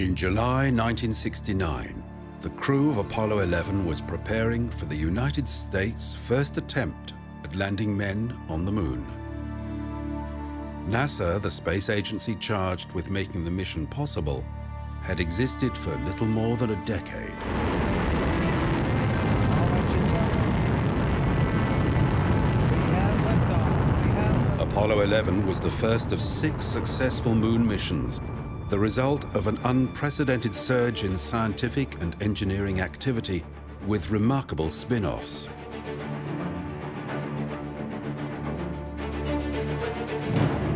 In July 1969, the crew of Apollo 11 was preparing for the United States' first attempt at landing men on the moon. NASA, the space agency charged with making the mission possible, had existed for little more than a decade. Apollo 11 was the first of 6 successful moon missions, the result of an unprecedented surge in scientific and engineering activity with remarkable spin-offs.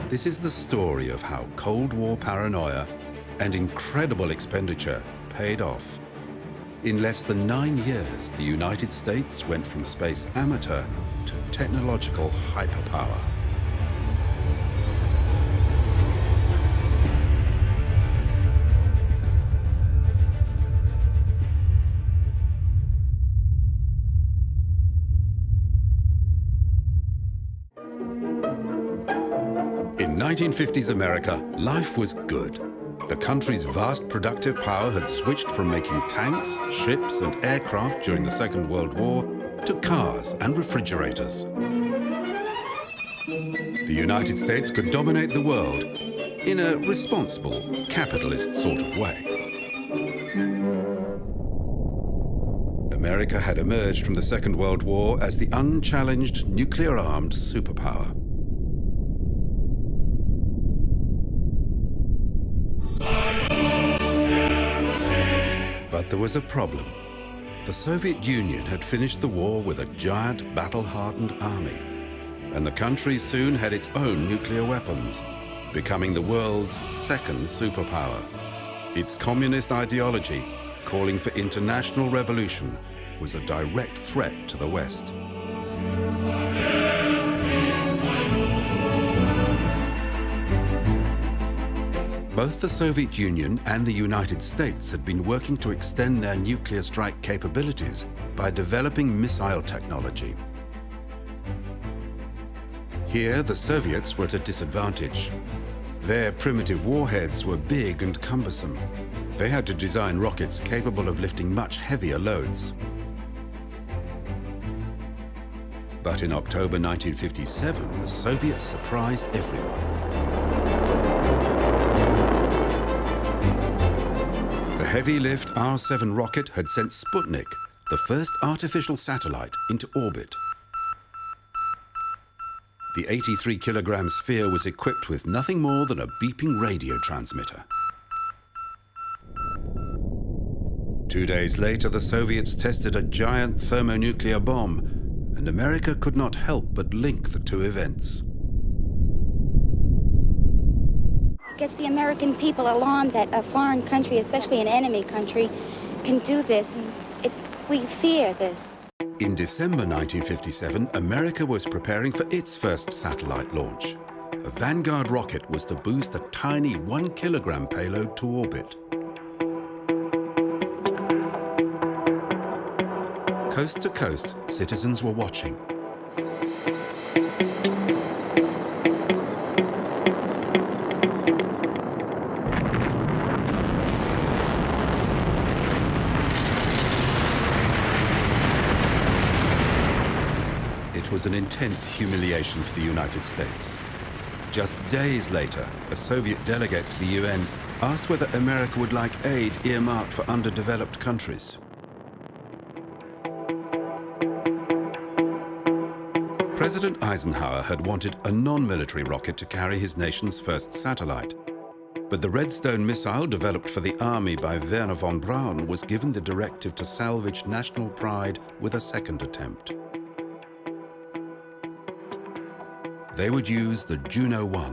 This is the story of how Cold War paranoia and incredible expenditure paid off. In less than 9 years, the United States went from space amateur to technological hyperpower. In 1950s America, life was good. The country's vast productive power had switched from making tanks, ships, and aircraft during the Second World War to cars and refrigerators. The United States could dominate the world in a responsible, capitalist sort of way. America had emerged from the Second World War as the unchallenged nuclear-armed superpower. But there was a problem. The Soviet Union had finished the war with a giant, battle-hardened army, and the country soon had its own nuclear weapons, becoming the world's second superpower. Its communist ideology, calling for international revolution, was a direct threat to the West. Both the Soviet Union and the United States had been working to extend their nuclear strike capabilities by developing missile technology. Here, the Soviets were at a disadvantage. Their primitive warheads were big and cumbersome. They had to design rockets capable of lifting much heavier loads. But in October 1957, the Soviets surprised everyone. The heavy-lift R-7 rocket had sent Sputnik, the first artificial satellite, into orbit. The 83-kilogram sphere was equipped with nothing more than a beeping radio transmitter. 2 days later, the Soviets tested a giant thermonuclear bomb, and America could not help but link the two events. It gets the American people alarmed that a foreign country, especially an enemy country, can do this, and we fear this. In December 1957, America was preparing for its first satellite launch. A Vanguard rocket was to boost a tiny 1-kilogram payload to orbit. Coast to coast, citizens were watching. It was an intense humiliation for the United States. Just days later, a Soviet delegate to the UN asked whether America would like aid earmarked for underdeveloped countries. President Eisenhower had wanted a non-military rocket to carry his nation's first satellite. But the Redstone missile developed for the Army by Wernher von Braun was given the directive to salvage national pride with a second attempt. They would use the Juno 1.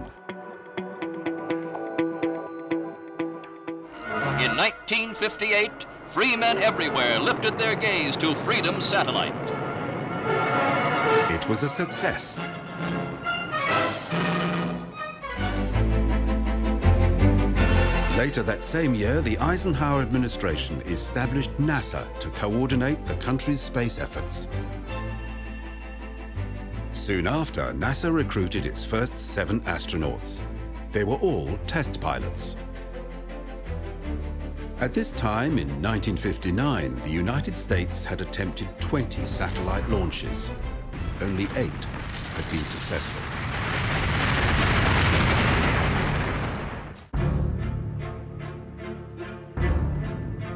In 1958, free men everywhere lifted their gaze to Freedom's satellite. It was a success. Later that same year, the Eisenhower administration established NASA to coordinate the country's space efforts. Soon after, NASA recruited its first 7 astronauts. They were all test pilots. At this time, in 1959, the United States had attempted 20 satellite launches. Only 8 had been successful.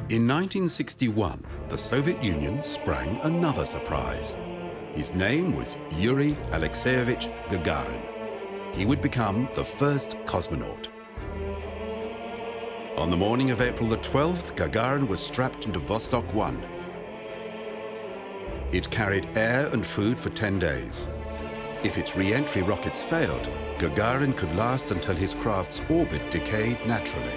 In 1961, the Soviet Union sprang another surprise. His name was Yuri Alexeyevich Gagarin. He would become the first cosmonaut. On the morning of April the 12th, Gagarin was strapped into Vostok 1. It carried air and food for 10 days. If its re-entry rockets failed, Gagarin could last until his craft's orbit decayed naturally.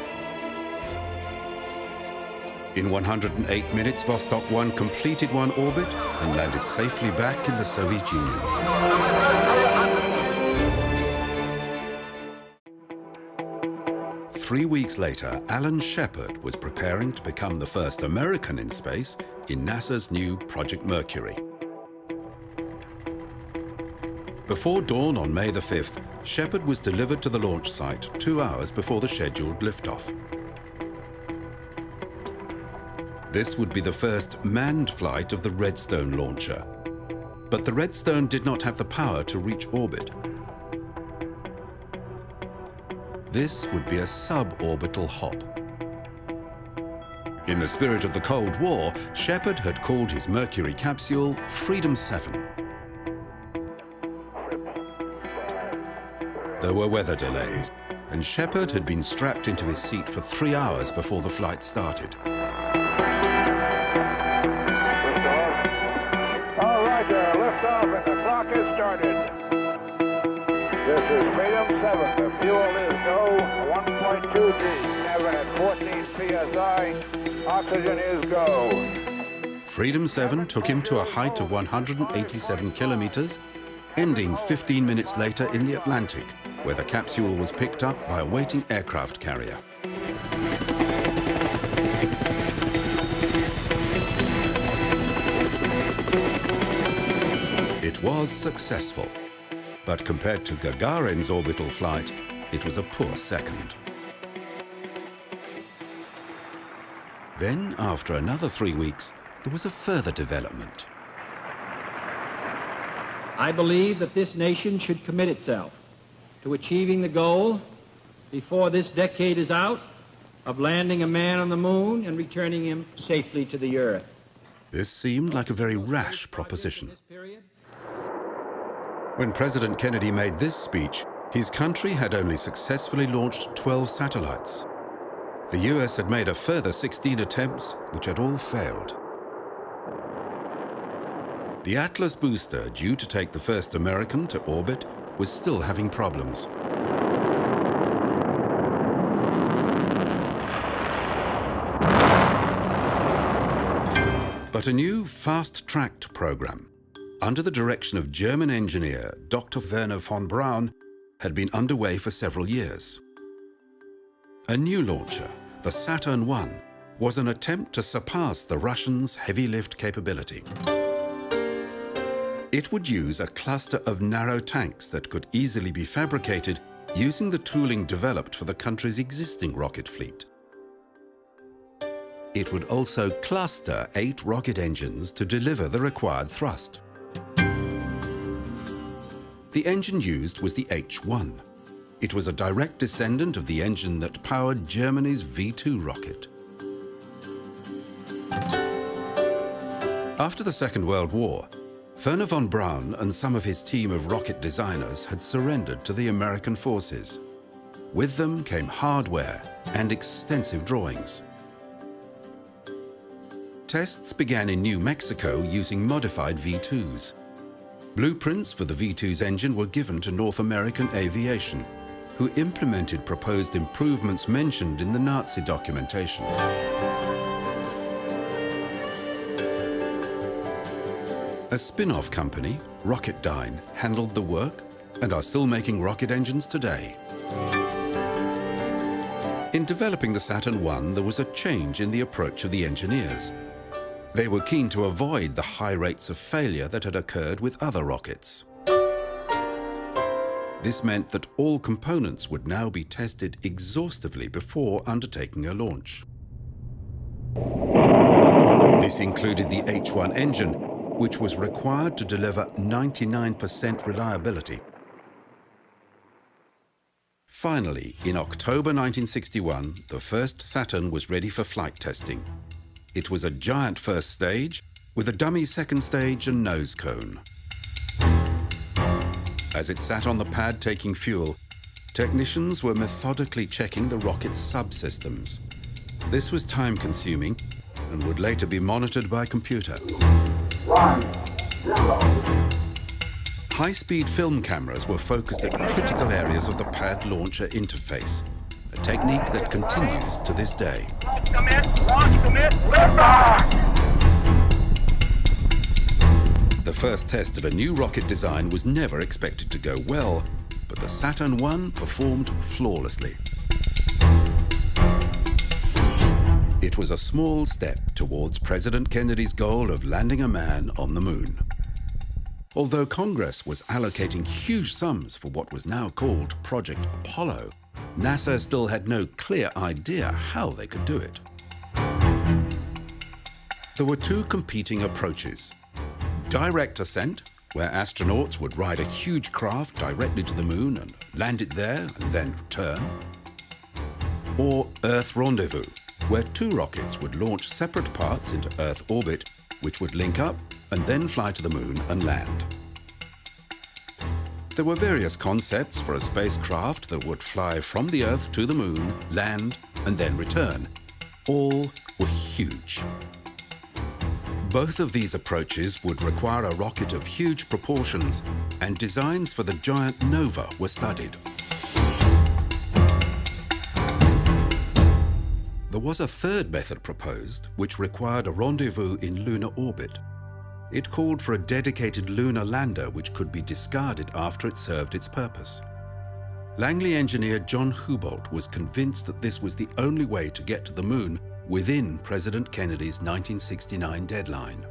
In 108 minutes, Vostok 1 completed one orbit and landed safely back in the Soviet Union. Three weeks later, Alan Shepard was preparing to become the first American in space in NASA's new Project Mercury. Before dawn on May the 5th, Shepard was delivered to the launch site 2 hours before the scheduled liftoff. This would be the first manned flight of the Redstone launcher. But the Redstone did not have the power to reach orbit. This would be a suborbital hop. In the spirit of the Cold War, Shepard had called his Mercury capsule Freedom 7. There were weather delays, and Shepard had been strapped into his seat for 3 hours before the flight started. Liftoff and the clock has started. This is Freedom 7. The fuel is go 1.2 G. Cabin at 14 psi. Oxygen is go. Freedom 7 took him to a height of 187 kilometers, ending 15 minutes later in the Atlantic, where the capsule was picked up by a waiting aircraft carrier. It was successful, but compared to Gagarin's orbital flight, it was a poor second. Then, after another 3 weeks, there was a further development. I believe that this nation should commit itself to achieving the goal, before this decade is out, of landing a man on the moon and returning him safely to the Earth. This seemed like a very rash proposition. When President Kennedy made this speech, his country had only successfully launched 12 satellites. The US had made a further 16 attempts, which had all failed. The Atlas booster, due to take the first American to orbit, was still having problems. But a new fast-tracked program, under the direction of German engineer Dr. Wernher von Braun, had been underway for several years. A new launcher, the Saturn I, was an attempt to surpass the Russians' heavy lift capability. It would use a cluster of narrow tanks that could easily be fabricated using the tooling developed for the country's existing rocket fleet. It would also cluster 8 rocket engines to deliver the required thrust. The engine used was the H-1. It was a direct descendant of the engine that powered Germany's V-2 rocket. After the Second World War, Wernher von Braun and some of his team of rocket designers had surrendered to the American forces. With them came hardware and extensive drawings. Tests began in New Mexico using modified V-2s. Blueprints for the V-2's engine were given to North American Aviation, who implemented proposed improvements mentioned in the Nazi documentation. A spin-off company, Rocketdyne, handled the work and are still making rocket engines today. In developing the Saturn I, there was a change in the approach of the engineers. They were keen to avoid the high rates of failure that had occurred with other rockets. This meant that all components would now be tested exhaustively before undertaking a launch. This included the H-1 engine, which was required to deliver 99% reliability. Finally, in October 1961, the first Saturn was ready for flight testing. It was a giant first stage with a dummy second stage and nose cone. As it sat on the pad taking fuel, technicians were methodically checking the rocket's subsystems. This was time-consuming and would later be monitored by computer. High-speed film cameras were focused at critical areas of the pad launcher interface, a technique that continues to this day. Launch commit, liftoff! The first test of a new rocket design was never expected to go well, but the Saturn I performed flawlessly. It was a small step towards President Kennedy's goal of landing a man on the moon. Although Congress was allocating huge sums for what was now called Project Apollo, NASA still had no clear idea how they could do it. There were two competing approaches: direct ascent, where astronauts would ride a huge craft directly to the moon and land it there and then return, or Earth rendezvous, where two rockets would launch separate parts into Earth orbit, which would link up and then fly to the moon and land. There were various concepts for a spacecraft that would fly from the Earth to the moon, land, and then return. All were huge. Both of these approaches would require a rocket of huge proportions, and designs for the giant Nova were studied. There was a third method proposed, which required a rendezvous in lunar orbit. It called for a dedicated lunar lander which could be discarded after it served its purpose. Langley engineer John Hubolt was convinced that this was the only way to get to the moon within President Kennedy's 1969 deadline.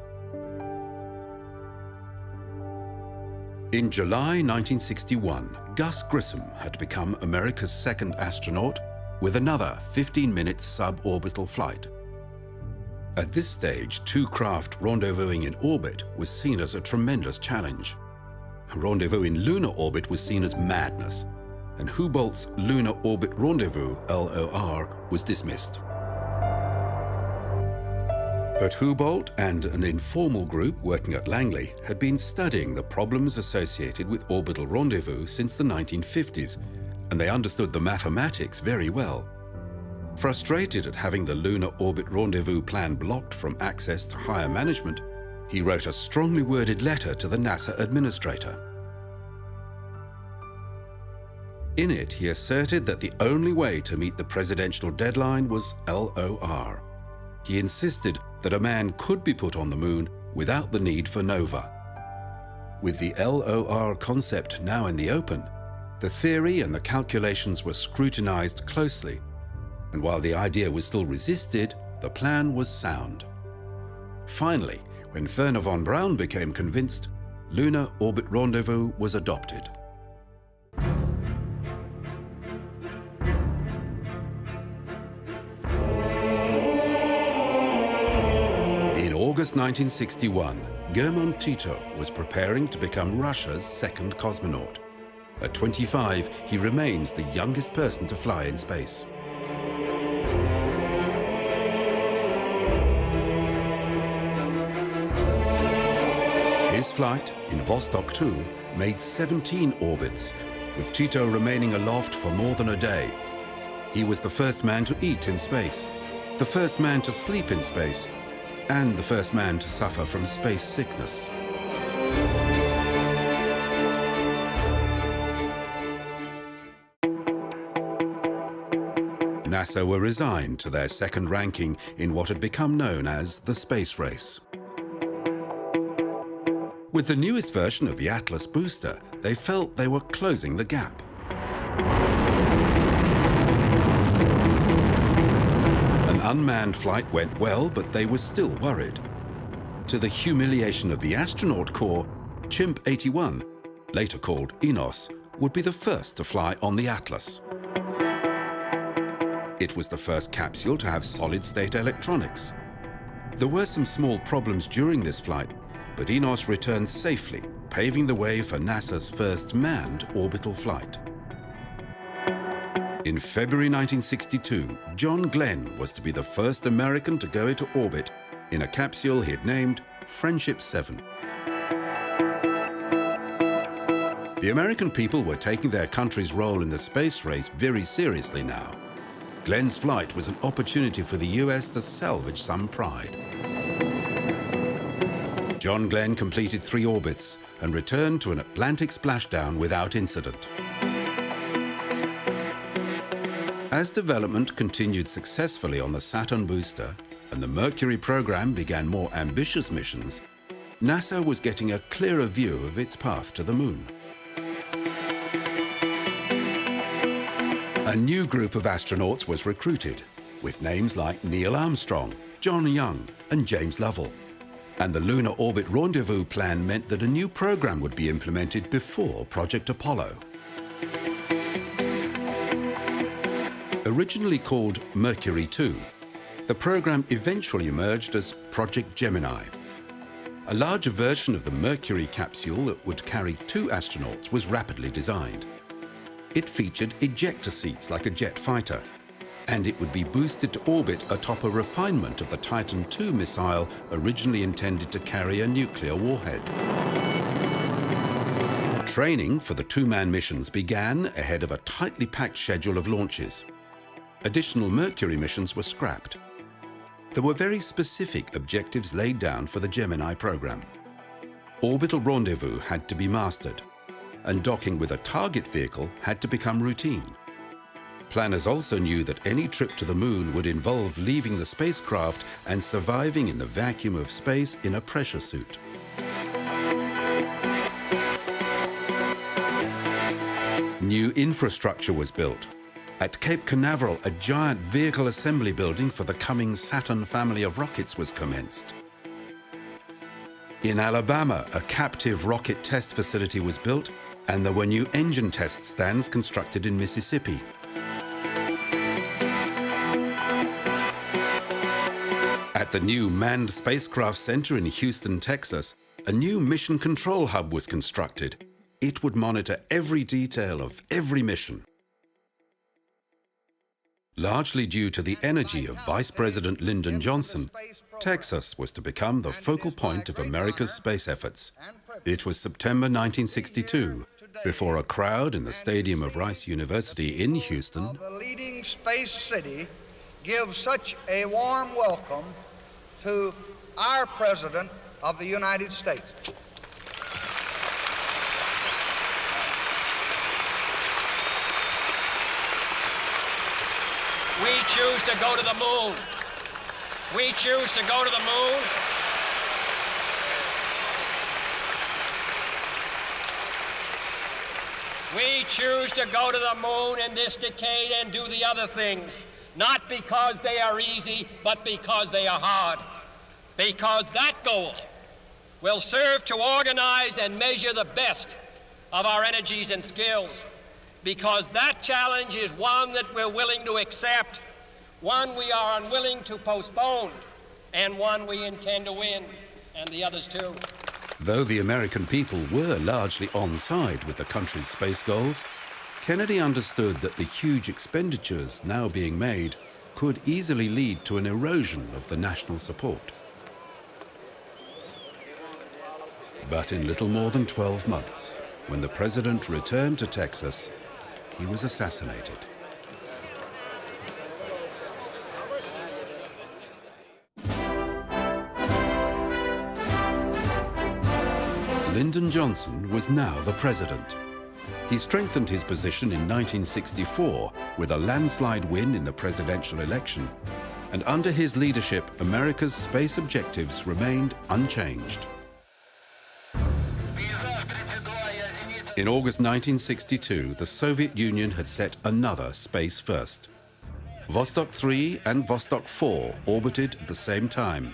In July 1961, Gus Grissom had become America's second astronaut with another 15-minute suborbital flight. At this stage, two craft rendezvousing in orbit was seen as a tremendous challenge. A rendezvous in lunar orbit was seen as madness, and Hubolt's Lunar Orbit Rendezvous, LOR, was dismissed. But Hubolt and an informal group working at Langley had been studying the problems associated with orbital rendezvous since the 1950s, and they understood the mathematics very well. Frustrated at having the Lunar Orbit Rendezvous plan blocked from access to higher management, he wrote a strongly worded letter to the NASA administrator. In it, he asserted that the only way to meet the presidential deadline was LOR. He insisted that a man could be put on the moon without the need for Nova. With the LOR concept now in the open, the theory and the calculations were scrutinized closely, and while the idea was still resisted, the plan was sound. Finally, when Wernher von Braun became convinced, Lunar Orbit Rendezvous was adopted. In August 1961, Ghermon Tito was preparing to become Russia's second cosmonaut. At 25, he remains the youngest person to fly in space. His flight in Vostok 2 made 17 orbits, with Tito remaining aloft for more than a day. He was the first man to eat in space, the first man to sleep in space, and the first man to suffer from space sickness. NASA were resigned to their second ranking in what had become known as the space race. With the newest version of the Atlas booster, they felt they were closing the gap. An unmanned flight went well, but they were still worried. To the humiliation of the astronaut corps, Chimp 81, later called Enos, would be the first to fly on the Atlas. It was the first capsule to have solid-state electronics. There were some small problems during this flight, but Enos returned safely, paving the way for NASA's first manned orbital flight. In February 1962, John Glenn was to be the first American to go into orbit in a capsule he'd named Friendship 7. The American people were taking their country's role in the space race very seriously now. Glenn's flight was an opportunity for the US to salvage some pride. John Glenn completed 3 orbits and returned to an Atlantic splashdown without incident. As development continued successfully on the Saturn booster and the Mercury program began more ambitious missions, NASA was getting a clearer view of its path to the moon. A new group of astronauts was recruited, with names like Neil Armstrong, John Young, and James Lovell. And the Lunar Orbit Rendezvous plan meant that a new program would be implemented before Project Apollo. Originally called Mercury 2, the program eventually emerged as Project Gemini. A larger version of the Mercury capsule that would carry 2 astronauts was rapidly designed. It featured ejector seats like a jet fighter, and it would be boosted to orbit atop a refinement of the Titan II missile originally intended to carry a nuclear warhead. Training for the 2-man missions began ahead of a tightly packed schedule of launches. Additional Mercury missions were scrapped. There were very specific objectives laid down for the Gemini program. Orbital rendezvous had to be mastered, and docking with a target vehicle had to become routine. Planners also knew that any trip to the moon would involve leaving the spacecraft and surviving in the vacuum of space in a pressure suit. New infrastructure was built. At Cape Canaveral, a giant vehicle assembly building for the coming Saturn family of rockets was commenced. In Alabama, a captive rocket test facility was built, and there were new engine test stands constructed in Mississippi. At the new Manned Spacecraft Center in Houston, Texas, a new mission control hub was constructed. It would monitor every detail of every mission. Largely due to the energy of Vice President Lyndon Johnson, Texas was to become the focal point of America's space efforts. It was September 1962, before a crowd in the stadium of Rice University in Houston, the leading space city, gives such a warm welcome to our President of the United States. We choose to go to the moon. We choose to go to the moon. We choose to go to the moon in this decade and do the other things, not because they are easy, but because they are hard. Because that goal will serve to organize and measure the best of our energies and skills. Because that challenge is one that we're willing to accept, one we are unwilling to postpone, and one we intend to win, and the others too. Though the American people were largely on side with the country's space goals, Kennedy understood that the huge expenditures now being made could easily lead to an erosion of the national support. But in little more than 12 months, when the president returned to Texas, he was assassinated. Lyndon Johnson was now the president. He strengthened his position in 1964 with a landslide win in the presidential election, and under his leadership, America's space objectives remained unchanged. In August 1962, the Soviet Union had set another space first. Vostok 3 and Vostok 4 orbited at the same time.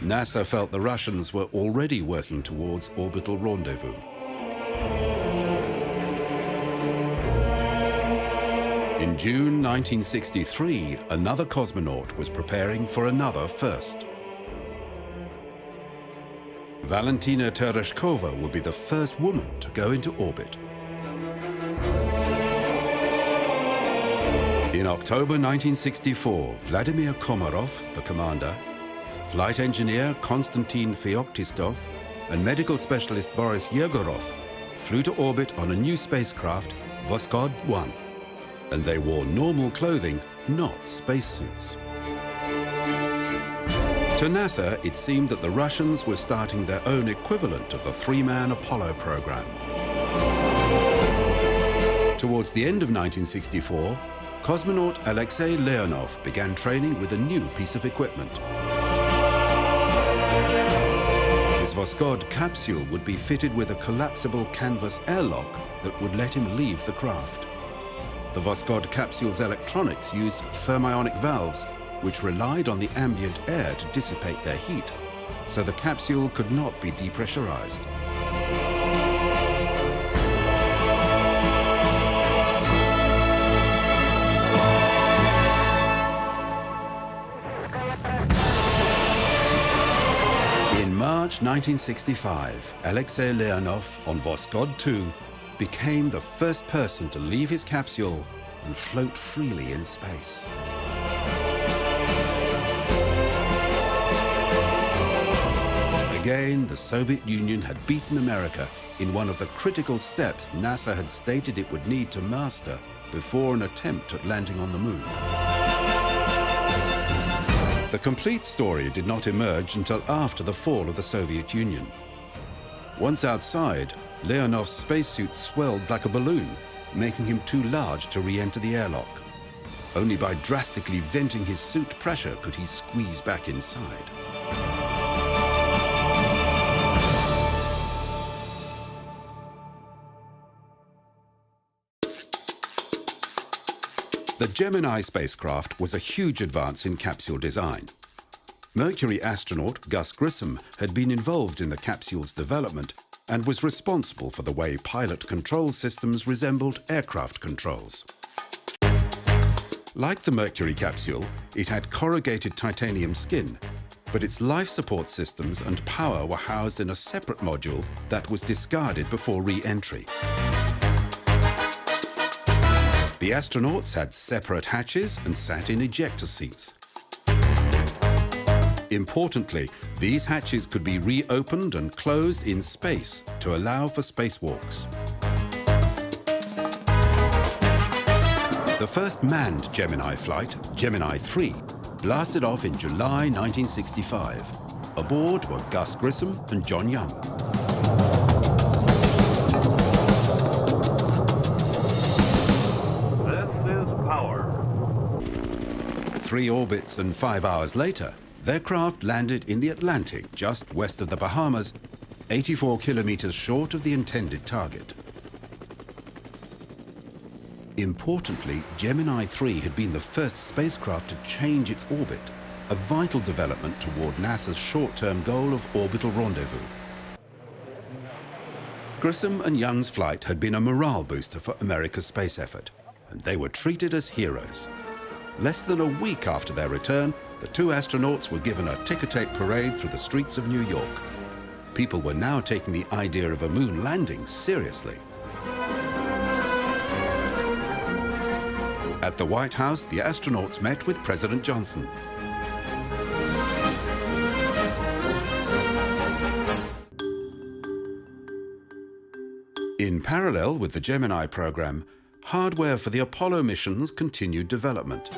NASA felt the Russians were already working towards orbital rendezvous. In June 1963, another cosmonaut was preparing for another first. Valentina Tereshkova would be the first woman to go into orbit. In October 1964, Vladimir Komarov, the commander, flight engineer Konstantin Feoktistov, and medical specialist Boris Yegorov flew to orbit on a new spacecraft, Voskhod 1. And they wore normal clothing, not spacesuits. To NASA, it seemed that the Russians were starting their own equivalent of the three-man Apollo program. Towards the end of 1964, cosmonaut Alexei Leonov began training with a new piece of equipment. His Voskhod capsule would be fitted with a collapsible canvas airlock that would let him leave the craft. The Voskhod capsule's electronics used thermionic valves, which relied on the ambient air to dissipate their heat, so the capsule could not be depressurized. In March 1965, Alexei Leonov on Voskhod 2 became the first person to leave his capsule and float freely in space. Again, the Soviet Union had beaten America in one of the critical steps NASA had stated it would need to master before an attempt at landing on the moon. The complete story did not emerge until after the fall of the Soviet Union. Once outside, Leonov's spacesuit swelled like a balloon, making him too large to re-enter the airlock. Only by drastically venting his suit pressure could he squeeze back inside. The Gemini spacecraft was a huge advance in capsule design. Mercury astronaut Gus Grissom had been involved in the capsule's development and was responsible for the way pilot control systems resembled aircraft controls. Like the Mercury capsule, it had corrugated titanium skin, but its life support systems and power were housed in a separate module that was discarded before re-entry. The astronauts had separate hatches and sat in ejector seats. Importantly, these hatches could be reopened and closed in space to allow for spacewalks. The first manned Gemini flight, Gemini 3, blasted off in July 1965. Aboard were Gus Grissom and John Young. This is power. 3 orbits and 5 hours later, their craft landed in the Atlantic, just west of the Bahamas, 84 kilometers short of the intended target. Importantly, Gemini 3 had been the first spacecraft to change its orbit, a vital development toward NASA's short-term goal of orbital rendezvous. Grissom and Young's flight had been a morale booster for America's space effort, and they were treated as heroes. Less than a week after their return, the 2 astronauts were given a ticker-tape parade through the streets of New York. People were now taking the idea of a moon landing seriously. At the White House, the astronauts met with President Johnson. In parallel with the Gemini program, hardware for the Apollo missions continued development.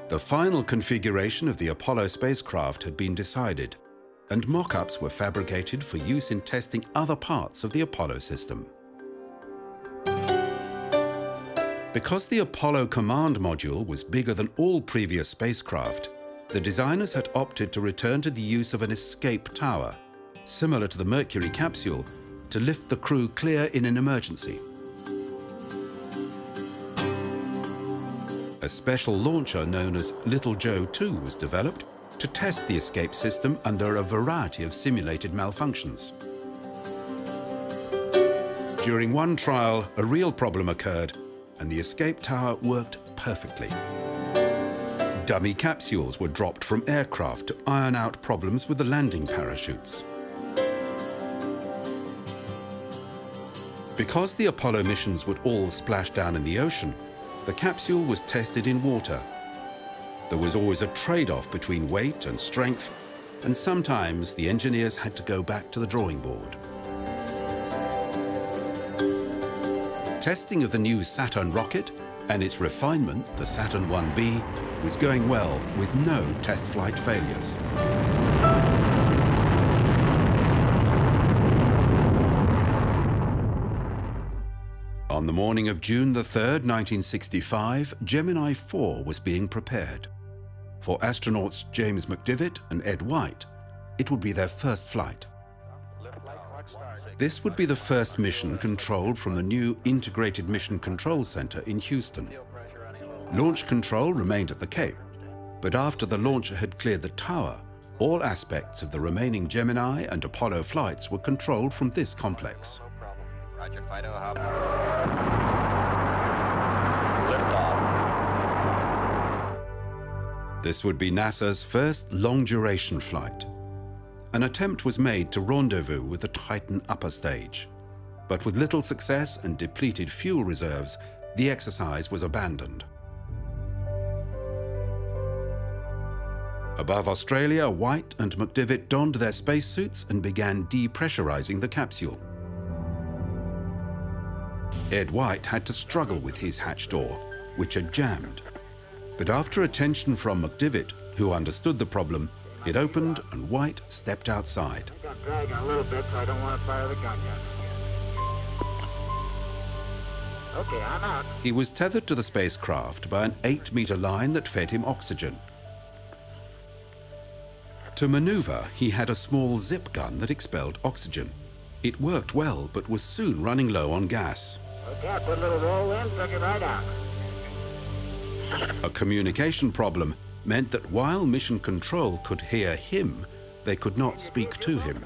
The final configuration of the Apollo spacecraft had been decided, and mock-ups were fabricated for use in testing other parts of the Apollo system. Because the Apollo command module was bigger than all previous spacecraft, the designers had opted to return to the use of an escape tower, similar to the Mercury capsule, to lift the crew clear in an emergency. A special launcher known as Little Joe 2 was developed to test the escape system under a variety of simulated malfunctions. During one trial, a real problem occurred, and the escape tower worked perfectly. Dummy capsules were dropped from aircraft to iron out problems with the landing parachutes. Because the Apollo missions would all splash down in the ocean, the capsule was tested in water. There was always a trade-off between weight and strength, and sometimes the engineers had to go back to the drawing board. Testing of the new Saturn rocket and its refinement, the Saturn 1B, was going well with no test flight failures. On the morning of June the 3rd, 1965, Gemini 4 was being prepared. For astronauts James McDivitt and Ed White, it would be their first flight. This would be the first mission controlled from the new Integrated Mission Control Center in Houston. Launch control remained at the Cape, but after the launcher had cleared the tower, all aspects of the remaining Gemini and Apollo flights were controlled from this complex. Roger, Fido, This would be NASA's first long-duration flight. An attempt was made to rendezvous with the Titan upper stage, but with little success and depleted fuel reserves, the exercise was abandoned. Above Australia, White and McDivitt donned their spacesuits and began depressurizing the capsule. Ed White had to struggle with his hatch door, which had jammed. But after attention from McDivitt, who understood the problem, it opened and White stepped outside. I got dragging a little bit, so I don't want to fire the gun yet. Okay, I'm out. He was tethered to the spacecraft by an 8-meter line that fed him oxygen. To maneuver, he had a small zip gun that expelled oxygen. It worked well, but was soon running low on gas. Okay, I put a little roll in, took it right out. A communication problem meant that while Mission Control could hear him, they could not speak to him.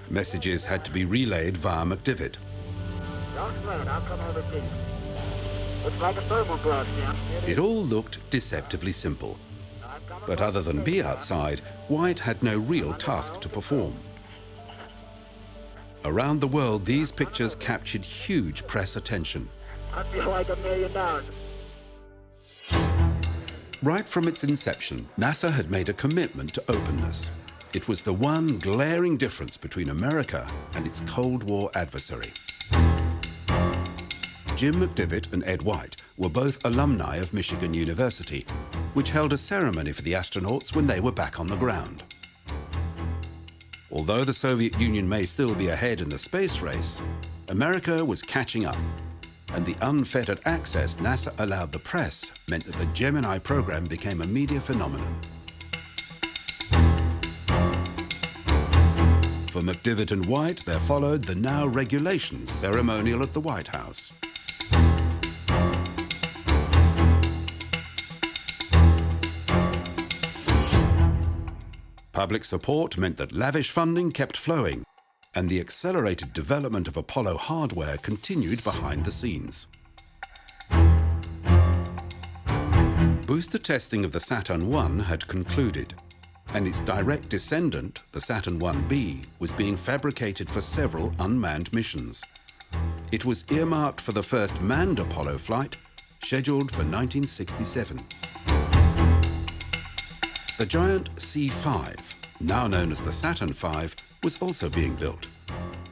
Messages had to be relayed via McDivitt. Don't sweat, I'll come over to you. Looks like a thermal glove, Jim. It all looked deceptively simple. But other than be outside, White had no real task to perform. Around the world, these pictures captured huge press attention. I feel like $1 million. Right from its inception, NASA had made a commitment to openness. It was the one glaring difference between America and its Cold War adversary. Jim McDivitt and Ed White were both alumni of Michigan University, which held a ceremony for the astronauts when they were back on the ground. Although the Soviet Union may still be ahead in the space race, America was catching up, and the unfettered access NASA allowed the press meant that the Gemini program became a media phenomenon. For McDivitt and White, there followed the now regulations ceremonial at the White House. Public support meant that lavish funding kept flowing, and the accelerated development of Apollo hardware continued behind the scenes. Booster testing of the Saturn I had concluded, and its direct descendant, the Saturn 1B, was being fabricated for several unmanned missions. It was earmarked for the first manned Apollo flight, scheduled for 1967. The giant C-5, now known as the Saturn V, was also being built.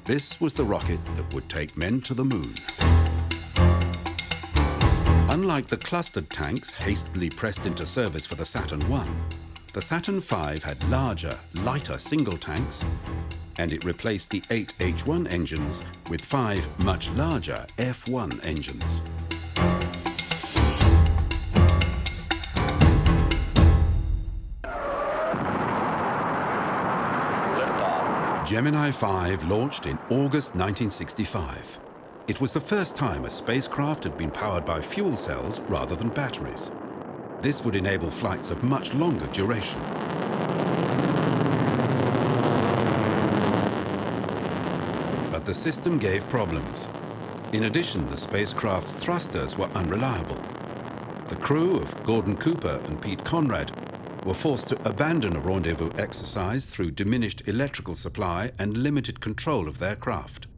This was the rocket that would take men to the moon. Unlike the clustered tanks hastily pressed into service for the Saturn I, the Saturn V had larger, lighter single tanks, and it replaced the 8 H-1 engines with 5 much larger F-1 engines. Gemini 5 launched in August 1965. It was the first time a spacecraft had been powered by fuel cells rather than batteries. This would enable flights of much longer duration. But the system gave problems. In addition, the spacecraft's thrusters were unreliable. The crew of Gordon Cooper and Pete Conrad were forced to abandon a rendezvous exercise through diminished electrical supply and limited control of their craft.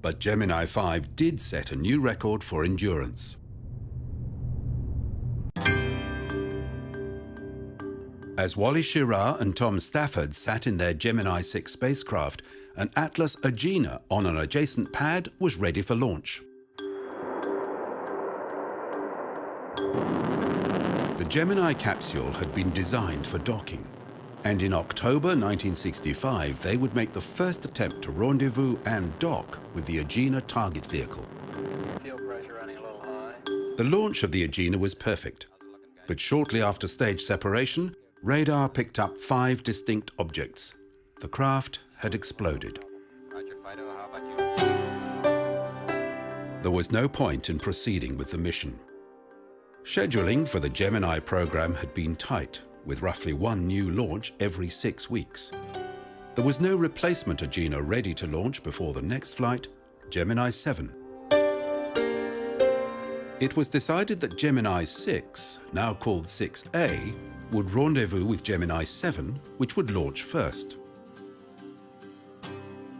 But Gemini 5 did set a new record for endurance. As Wally Schirra and Tom Stafford sat in their Gemini 6 spacecraft, an Atlas Agena on an adjacent pad was ready for launch. The Gemini capsule had been designed for docking, and in October 1965 they would make the first attempt to rendezvous and dock with the Agena target vehicle. Fuel pressure running a little high. The launch of the Agena was perfect, but shortly after stage separation, radar picked up 5 distinct objects. The craft had exploded. Roger, Fido, how about you? There was no point in proceeding with the mission. Scheduling for the Gemini program had been tight, with roughly 1 new launch every 6 weeks. There was no replacement Agena ready to launch before the next flight, Gemini 7. It was decided that Gemini 6, now called 6A, would rendezvous with Gemini 7, which would launch first.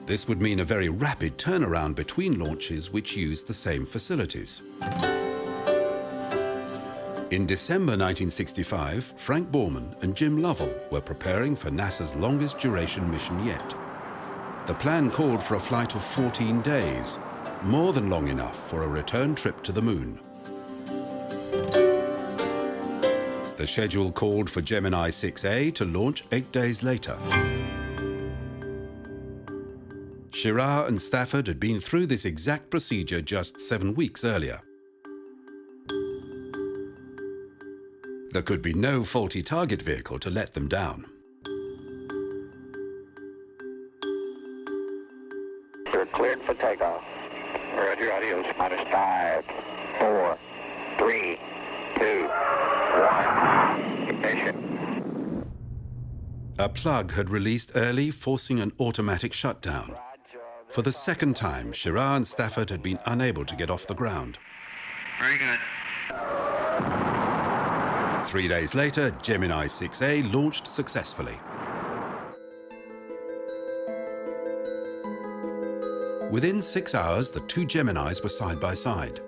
This would mean a very rapid turnaround between launches which used the same facilities. In December 1965, Frank Borman and Jim Lovell were preparing for NASA's longest duration mission yet. The plan called for a flight of 14 days, more than long enough for a return trip to the Moon. The schedule called for Gemini 6A to launch 8 days later. Schirra and Stafford had been through this exact procedure just 7 weeks earlier. There could be no faulty target vehicle to let them down. You're cleared for takeoff. Roger, adios. Minus 5, 4, 3, 2, 1. Ignition. A plug had released early, forcing an automatic shutdown. For the second time, Schirra and Stafford had been unable to get off the ground. Very good. 3 days later, Gemini 6A launched successfully. Within 6 hours, the 2 Geminis were side by side.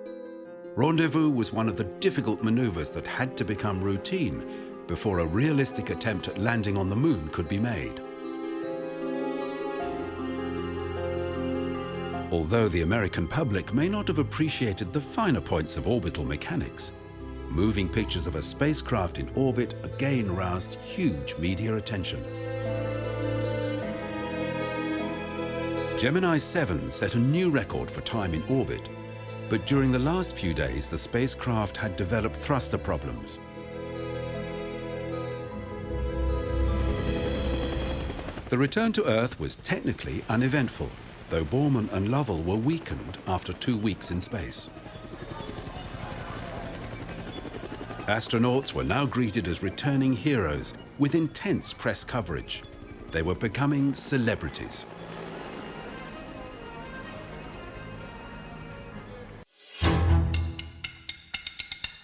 Rendezvous was one of the difficult maneuvers that had to become routine before a realistic attempt at landing on the Moon could be made. Although the American public may not have appreciated the finer points of orbital mechanics, moving pictures of a spacecraft in orbit again roused huge media attention. Gemini 7 set a new record for time in orbit, but during the last few days the spacecraft had developed thruster problems. The return to Earth was technically uneventful, though Borman and Lovell were weakened after 2 weeks in space. Astronauts were now greeted as returning heroes with intense press coverage. They were becoming celebrities.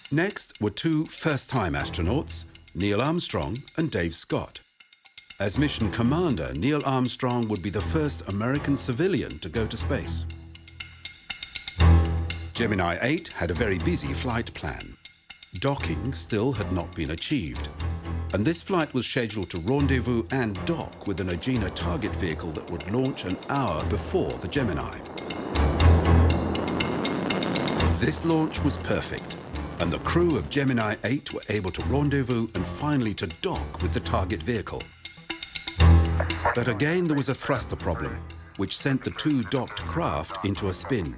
Next were 2 first-time astronauts, Neil Armstrong and Dave Scott. As mission commander, Neil Armstrong would be the first American civilian to go to space. Gemini 8 had a very busy flight plan. Docking still had not been achieved, and this flight was scheduled to rendezvous and dock with an Agena target vehicle that would launch an hour before the Gemini. This launch was perfect, and the crew of Gemini 8 were able to rendezvous and finally to dock with the target vehicle. But again there was a thruster problem, which sent the 2 docked craft into a spin.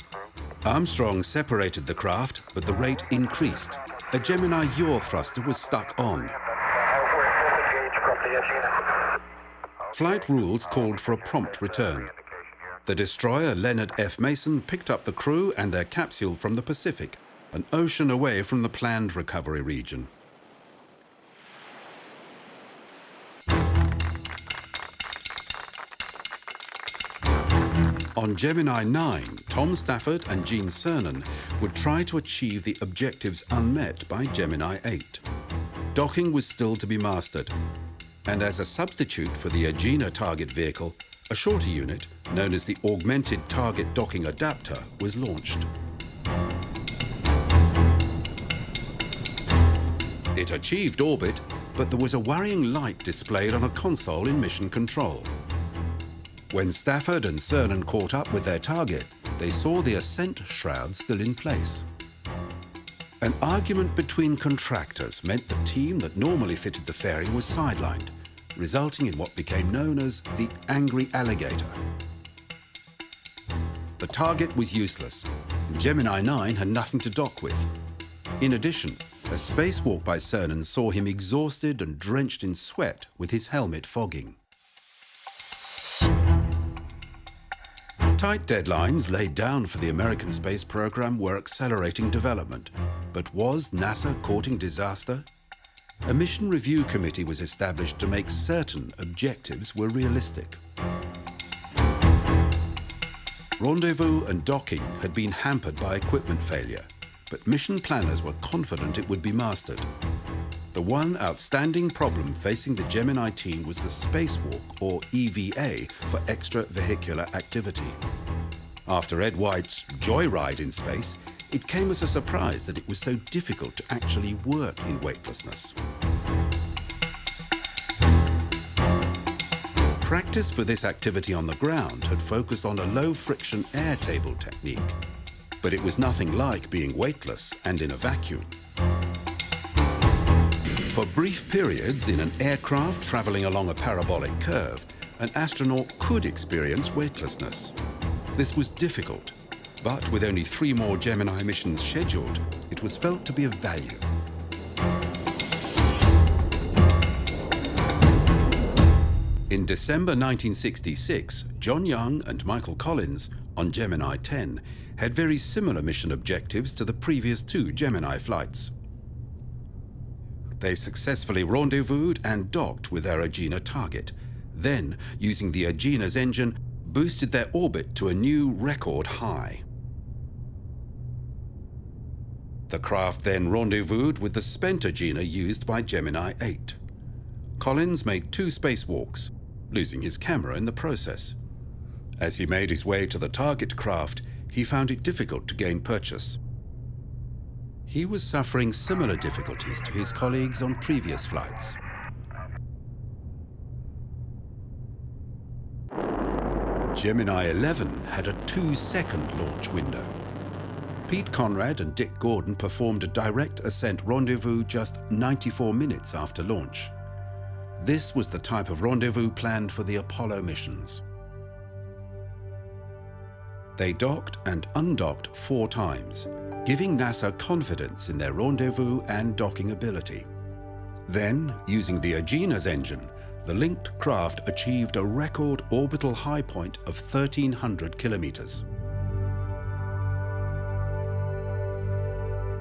Armstrong separated the craft, but the rate increased. A Gemini yaw thruster was stuck on. Flight rules called for a prompt return. The destroyer Leonard F. Mason picked up the crew and their capsule from the Pacific, an ocean away from the planned recovery region. On On Gemini 9, Tom Stafford and Gene Cernan would try to achieve the objectives unmet by Gemini 8. Docking was still to be mastered, and as a substitute for the Agena target vehicle, a shorter unit, known as the Augmented Target Docking Adapter, was launched. It achieved orbit, but there was a worrying light displayed on a console in mission control. When Stafford and Cernan caught up with their target, they saw the ascent shroud still in place. An argument between contractors meant the team that normally fitted the fairing was sidelined, resulting in what became known as the Angry Alligator. The target was useless, and Gemini 9 had nothing to dock with. In addition, a spacewalk by Cernan saw him exhausted and drenched in sweat with his helmet fogging. Tight deadlines laid down for the American space program were accelerating development, but was NASA courting disaster? A mission review committee was established to make certain objectives were realistic. Rendezvous and docking had been hampered by equipment failure, but mission planners were confident it would be mastered. The one outstanding problem facing the Gemini team was the spacewalk, or EVA, for extravehicular activity. After Ed White's joyride in space, it came as a surprise that it was so difficult to actually work in weightlessness. Practice for this activity on the ground had focused on a low-friction air table technique, but it was nothing like being weightless and in a vacuum. For brief periods in an aircraft traveling along a parabolic curve, an astronaut could experience weightlessness. This was difficult, but with only 3 more Gemini missions scheduled, it was felt to be of value. In December 1966, John Young and Michael Collins, on Gemini 10, had very similar mission objectives to the previous 2 Gemini flights. They successfully rendezvoused and docked with their Agena target, then, using the Agena's engine, boosted their orbit to a new record high. The craft then rendezvoused with the spent Agena used by Gemini 8. Collins made 2 spacewalks, losing his camera in the process. As he made his way to the target craft, he found it difficult to gain purchase. He was suffering similar difficulties to his colleagues on previous flights. Gemini 11 had a 2-second launch window. Pete Conrad and Dick Gordon performed a direct ascent rendezvous just 94 minutes after launch. This was the type of rendezvous planned for the Apollo missions. They docked and undocked 4 times, giving NASA confidence in their rendezvous and docking ability. Then, using the Agena's engine, the linked craft achieved a record orbital high point of 1,300 kilometers.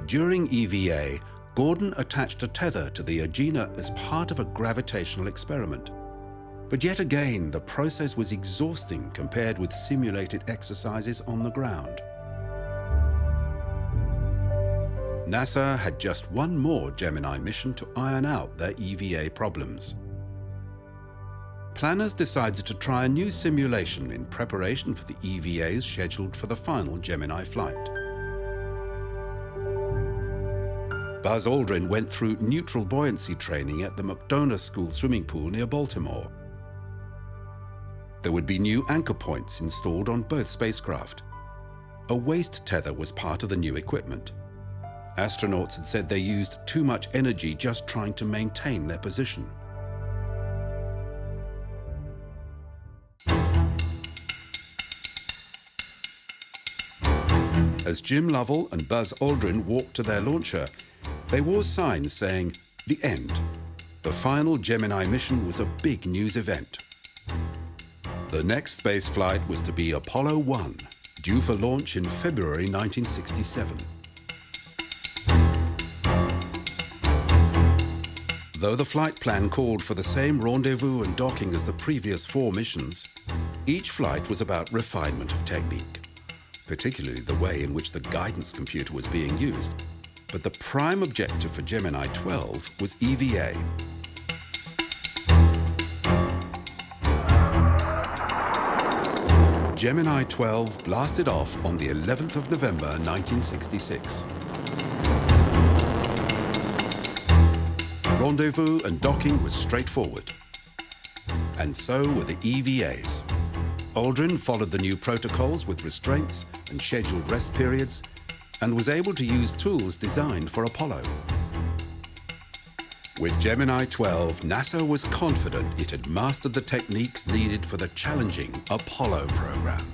During EVA, Gordon attached a tether to the Agena as part of a gravitational experiment. But yet again, the process was exhausting compared with simulated exercises on the ground. NASA had just 1 more Gemini mission to iron out their EVA problems. Planners decided to try a new simulation in preparation for the EVAs scheduled for the final Gemini flight. Buzz Aldrin went through neutral buoyancy training at the McDonough School swimming pool near Baltimore. There would be new anchor points installed on both spacecraft. A waist tether was part of the new equipment. Astronauts had said they used too much energy just trying to maintain their position. As Jim Lovell and Buzz Aldrin walked to their launcher, they wore signs saying, "The end." The final Gemini mission was a big news event. The next space flight was to be Apollo 1, due for launch in February 1967. Though the flight plan called for the same rendezvous and docking as the previous 4 missions, Each flight was about refinement of technique, particularly the way in which the guidance computer was being used. But the prime objective for Gemini 12 was EVA. Gemini 12 blasted off on the 11th of November 1966. Rendezvous and docking was straightforward. And so were the EVAs. Aldrin followed the new protocols with restraints and scheduled rest periods, and was able to use tools designed for Apollo. With Gemini 12, NASA was confident it had mastered the techniques needed for the challenging Apollo program.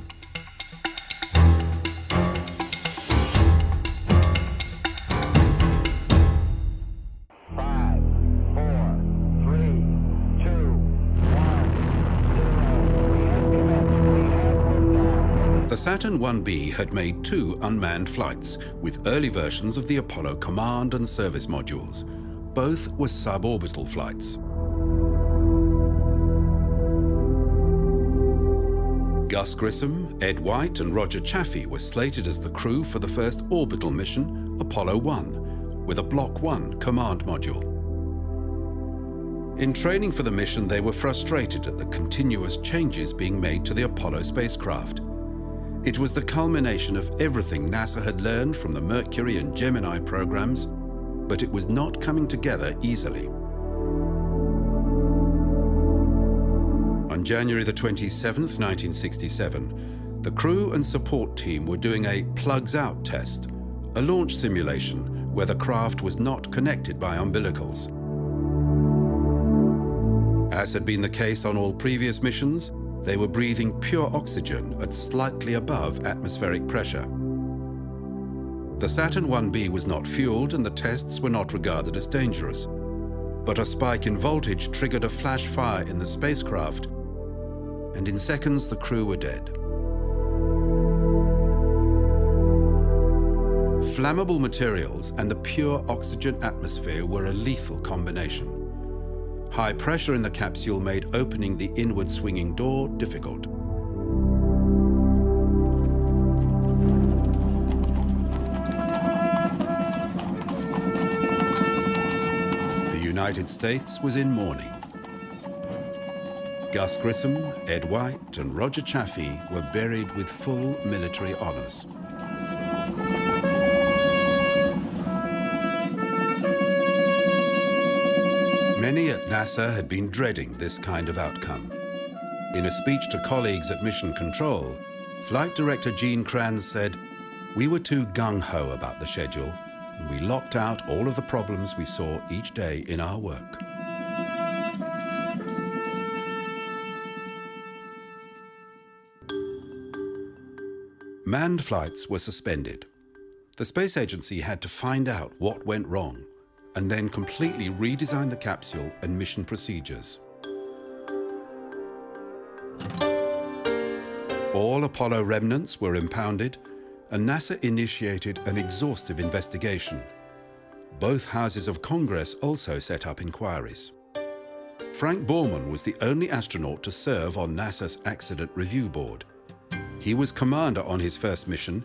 The Saturn 1B had made 2 unmanned flights with early versions of the Apollo command and service modules. Both were suborbital flights. Gus Grissom, Ed White, and Roger Chaffee were slated as the crew for the first orbital mission, Apollo 1, with a Block 1 command module. In training for the mission, they were frustrated at the continuous changes being made to the Apollo spacecraft. It was the culmination of everything NASA had learned from the Mercury and Gemini programs, but it was not coming together easily. On January the 27th, 1967, the crew and support team were doing a plugs out test, a launch simulation where the craft was not connected by umbilicals. As had been the case on all previous missions, they were breathing pure oxygen at slightly above atmospheric pressure. The Saturn 1B was not fueled and the tests were not regarded as dangerous. But a spike in voltage triggered a flash fire in the spacecraft, and in seconds the crew were dead. Flammable materials and the pure oxygen atmosphere were a lethal combination. High pressure in the capsule made opening the inward swinging door difficult. The United States was in mourning. Gus Grissom, Ed White, and Roger Chaffee were buried with full military honors. Many at NASA had been dreading this kind of outcome. In a speech to colleagues at Mission Control, Flight Director Gene Kranz said, "We were too gung-ho about the schedule, and we locked out all of the problems we saw each day in our work." Manned flights were suspended. The space agency had to find out what went wrong, and then completely redesign the capsule and mission procedures. All Apollo remnants were impounded, and NASA initiated an exhaustive investigation. Both houses of Congress also set up inquiries. Frank Borman was the only astronaut to serve on NASA's Accident Review Board. He was commander on his first mission,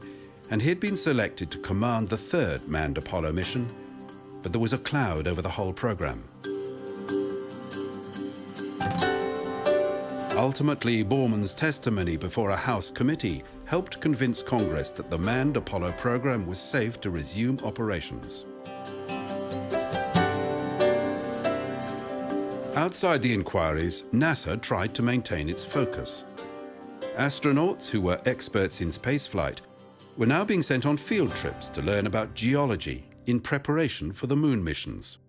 and he had been selected to command the third manned Apollo mission, but there was a cloud over the whole program. Ultimately, Borman's testimony before a House committee helped convince Congress that the manned Apollo program was safe to resume operations. Outside the inquiries, NASA tried to maintain its focus. Astronauts who were experts in spaceflight were now being sent on field trips to learn about geology in preparation for the moon missions.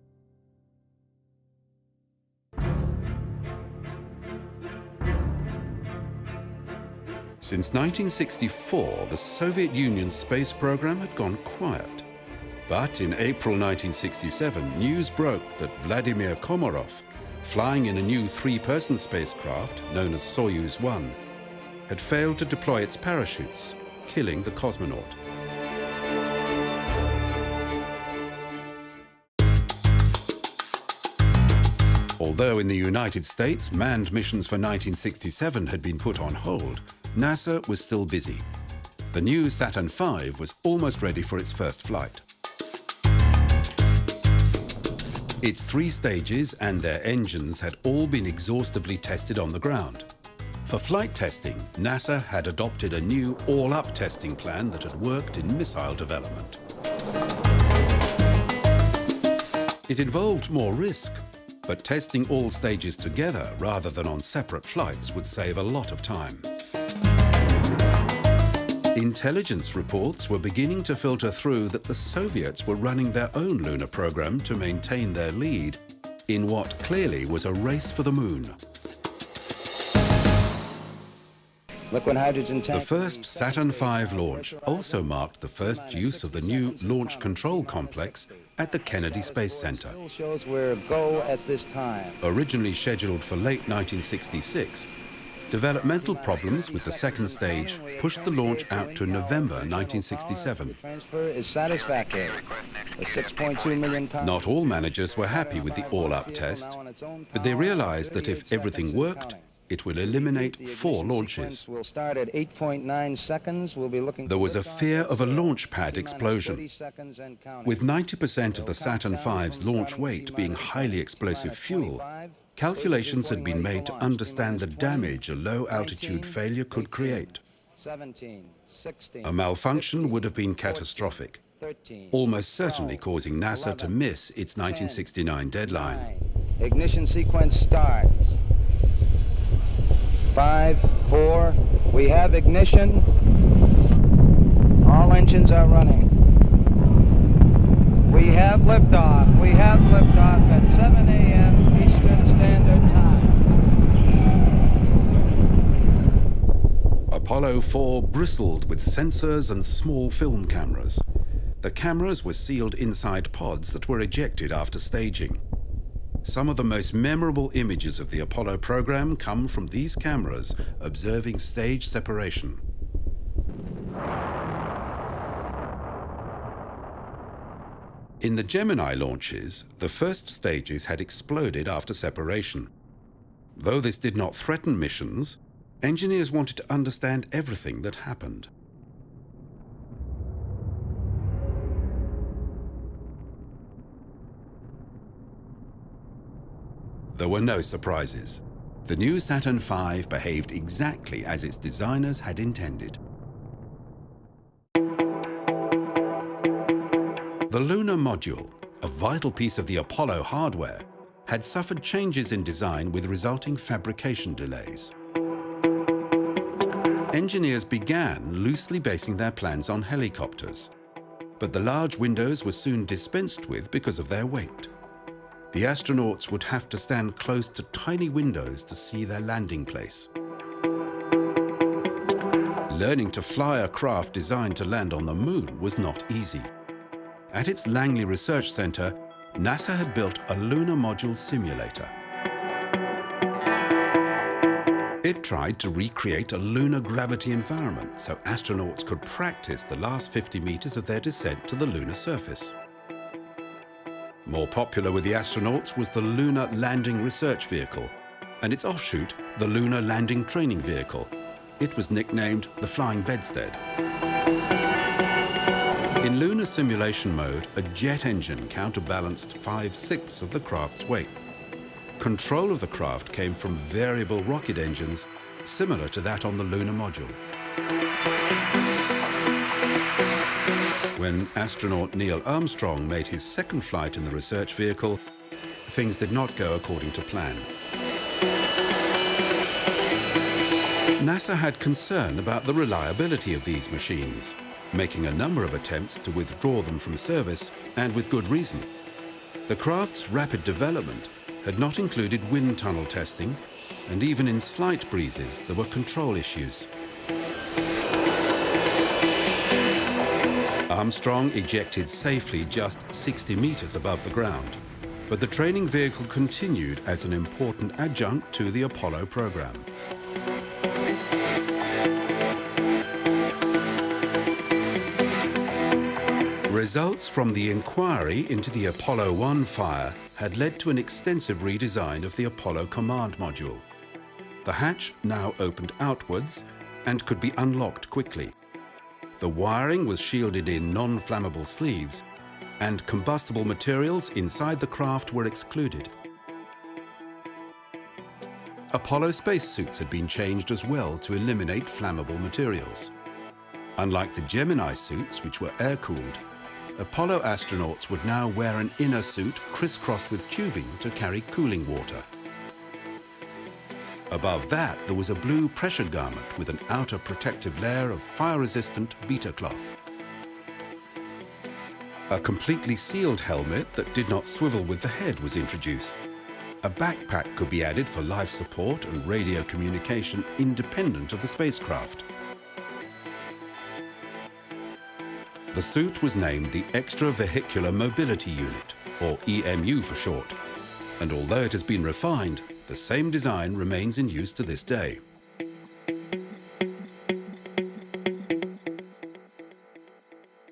Since 1964, the Soviet Union's space program had gone quiet. But in April 1967, news broke that Vladimir Komarov, flying in a new 3-person spacecraft known as Soyuz 1, had failed to deploy its parachutes, killing the cosmonaut. Although in the United States, manned missions for 1967 had been put on hold, NASA was still busy. The new Saturn V was almost ready for its first flight. Its 3 stages and their engines had all been exhaustively tested on the ground. For flight testing, NASA had adopted a new all-up testing plan that had worked in missile development. It involved more risk, but testing all stages together rather than on separate flights would save a lot of time. Intelligence reports were beginning to filter through that the Soviets were running their own lunar program to maintain their lead in what clearly was a race for the moon. Liquid hydrogen tank. The first Saturn V launch also marked the first use of the new Launch Control Complex at the Kennedy Space Center. Shows where go at this time. Originally scheduled for late 1966, developmental problems with the second stage pushed the launch out to November 1967. Transfer is satisfactory. The 6.2 million pounds. Not all managers were happy with the all-up test, but they realized that if everything worked, it will eliminate 4 launches. We'll start at 8.9 seconds. We'll be looking. There was a fear of a launch pad explosion. With 90% of the Saturn V's launch weight being highly explosive fuel, calculations had been made to understand the damage a low-altitude failure could create. A malfunction would have been catastrophic, almost certainly causing NASA to miss its 1969 deadline. Ignition sequence starts. 5, 4, we have ignition. All engines are running. We have liftoff. We have liftoff at 7 a.m. Eastern Standard Time. Apollo 4 bristled with sensors and small film cameras. The cameras were sealed inside pods that were ejected after staging. Some of the most memorable images of the Apollo program come from these cameras observing stage separation. In the Gemini launches, the first stages had exploded after separation. Though this did not threaten missions, engineers wanted to understand everything that happened. There were no surprises. The new Saturn V behaved exactly as its designers had intended. The lunar module, a vital piece of the Apollo hardware, had suffered changes in design with resulting fabrication delays. Engineers began loosely basing their plans on helicopters, but the large windows were soon dispensed with because of their weight. The astronauts would have to stand close to tiny windows to see their landing place. Learning to fly a craft designed to land on the moon was not easy. At its Langley Research Center, NASA had built a lunar module simulator. It tried to recreate a lunar gravity environment so astronauts could practice the last 50 meters of their descent to the lunar surface. More popular with the astronauts was the Lunar Landing Research Vehicle, and its offshoot, the Lunar Landing Training Vehicle. It was nicknamed the Flying Bedstead. In lunar simulation mode, a jet engine counterbalanced 5/6 of the craft's weight. Control of the craft came from variable rocket engines, similar to that on the lunar module. When astronaut Neil Armstrong made his second flight in the research vehicle, things did not go according to plan. NASA had concern about the reliability of these machines, making a number of attempts to withdraw them from service, and with good reason. The craft's rapid development had not included wind tunnel testing, and even in slight breezes there were control issues. Armstrong ejected safely just 60 meters above the ground, but the training vehicle continued as an important adjunct to the Apollo program. Results from the inquiry into the Apollo 1 fire had led to an extensive redesign of the Apollo command module. The hatch now opened outwards and could be unlocked quickly. The wiring was shielded in non-flammable sleeves, and combustible materials inside the craft were excluded. Apollo spacesuits had been changed as well to eliminate flammable materials. Unlike the Gemini suits, which were air-cooled, Apollo astronauts would now wear an inner suit crisscrossed with tubing to carry cooling water. Above that, there was a blue pressure garment with an outer protective layer of fire-resistant beta cloth. A completely sealed helmet that did not swivel with the head was introduced. A backpack could be added for life support and radio communication independent of the spacecraft. The suit was named the Extravehicular Mobility Unit, or EMU for short, and although it has been refined, the same design remains in use to this day.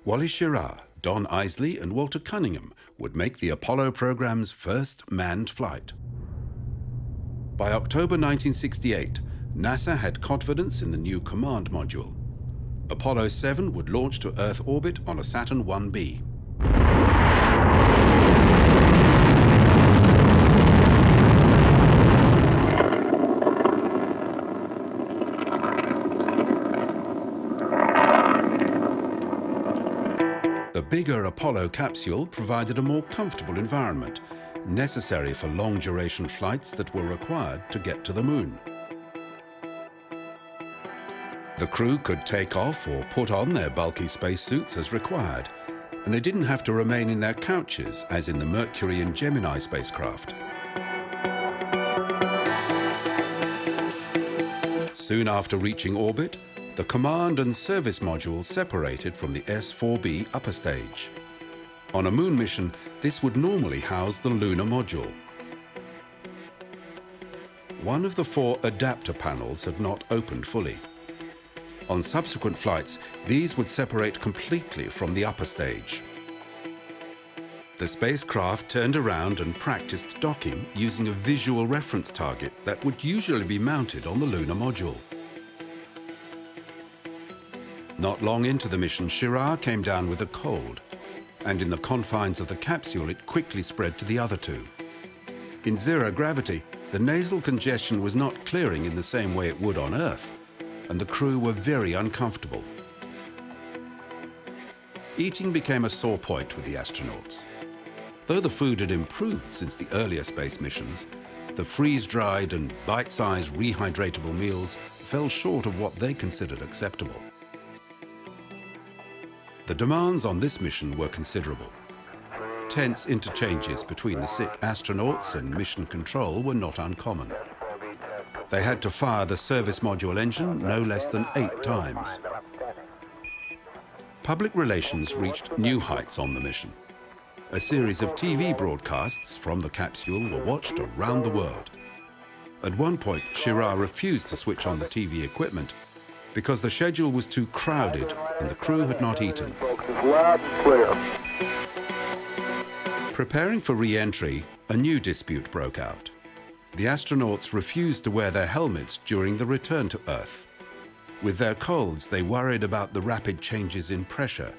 Wally Schirra, Don Isley and Walter Cunningham would make the Apollo program's first manned flight. By October 1968, NASA had confidence in the new command module. Apollo 7 would launch to Earth orbit on a Saturn 1B. The bigger Apollo capsule provided a more comfortable environment, necessary for long-duration flights that were required to get to the moon. The crew could take off or put on their bulky spacesuits as required, and they didn't have to remain in their couches as in the Mercury and Gemini spacecraft. Soon after reaching orbit, the command and service modules separated from the S-4B upper stage. On a moon mission, this would normally house the lunar module. One of the 4 adapter panels had not opened fully. On subsequent flights, these would separate completely from the upper stage. The spacecraft turned around and practiced docking using a visual reference target that would usually be mounted on the lunar module. Not long into the mission, Schirra came down with a cold, and in the confines of the capsule it quickly spread to the other 2. In zero gravity, the nasal congestion was not clearing in the same way it would on Earth, and the crew were very uncomfortable. Eating became a sore point with the astronauts. Though the food had improved since the earlier space missions, the freeze-dried and bite-sized rehydratable meals fell short of what they considered acceptable. The demands on this mission were considerable. Tense interchanges between the sick astronauts and mission control were not uncommon. They had to fire the service module engine no less than 8 times. Public relations reached new heights on the mission. A series of TV broadcasts from the capsule were watched around the world. At one point, Schirra refused to switch on the TV equipment because the schedule was too crowded and the crew had not eaten. Preparing for re-entry, a new dispute broke out. The astronauts refused to wear their helmets during the return to Earth. With their colds, they worried about the rapid changes in pressure.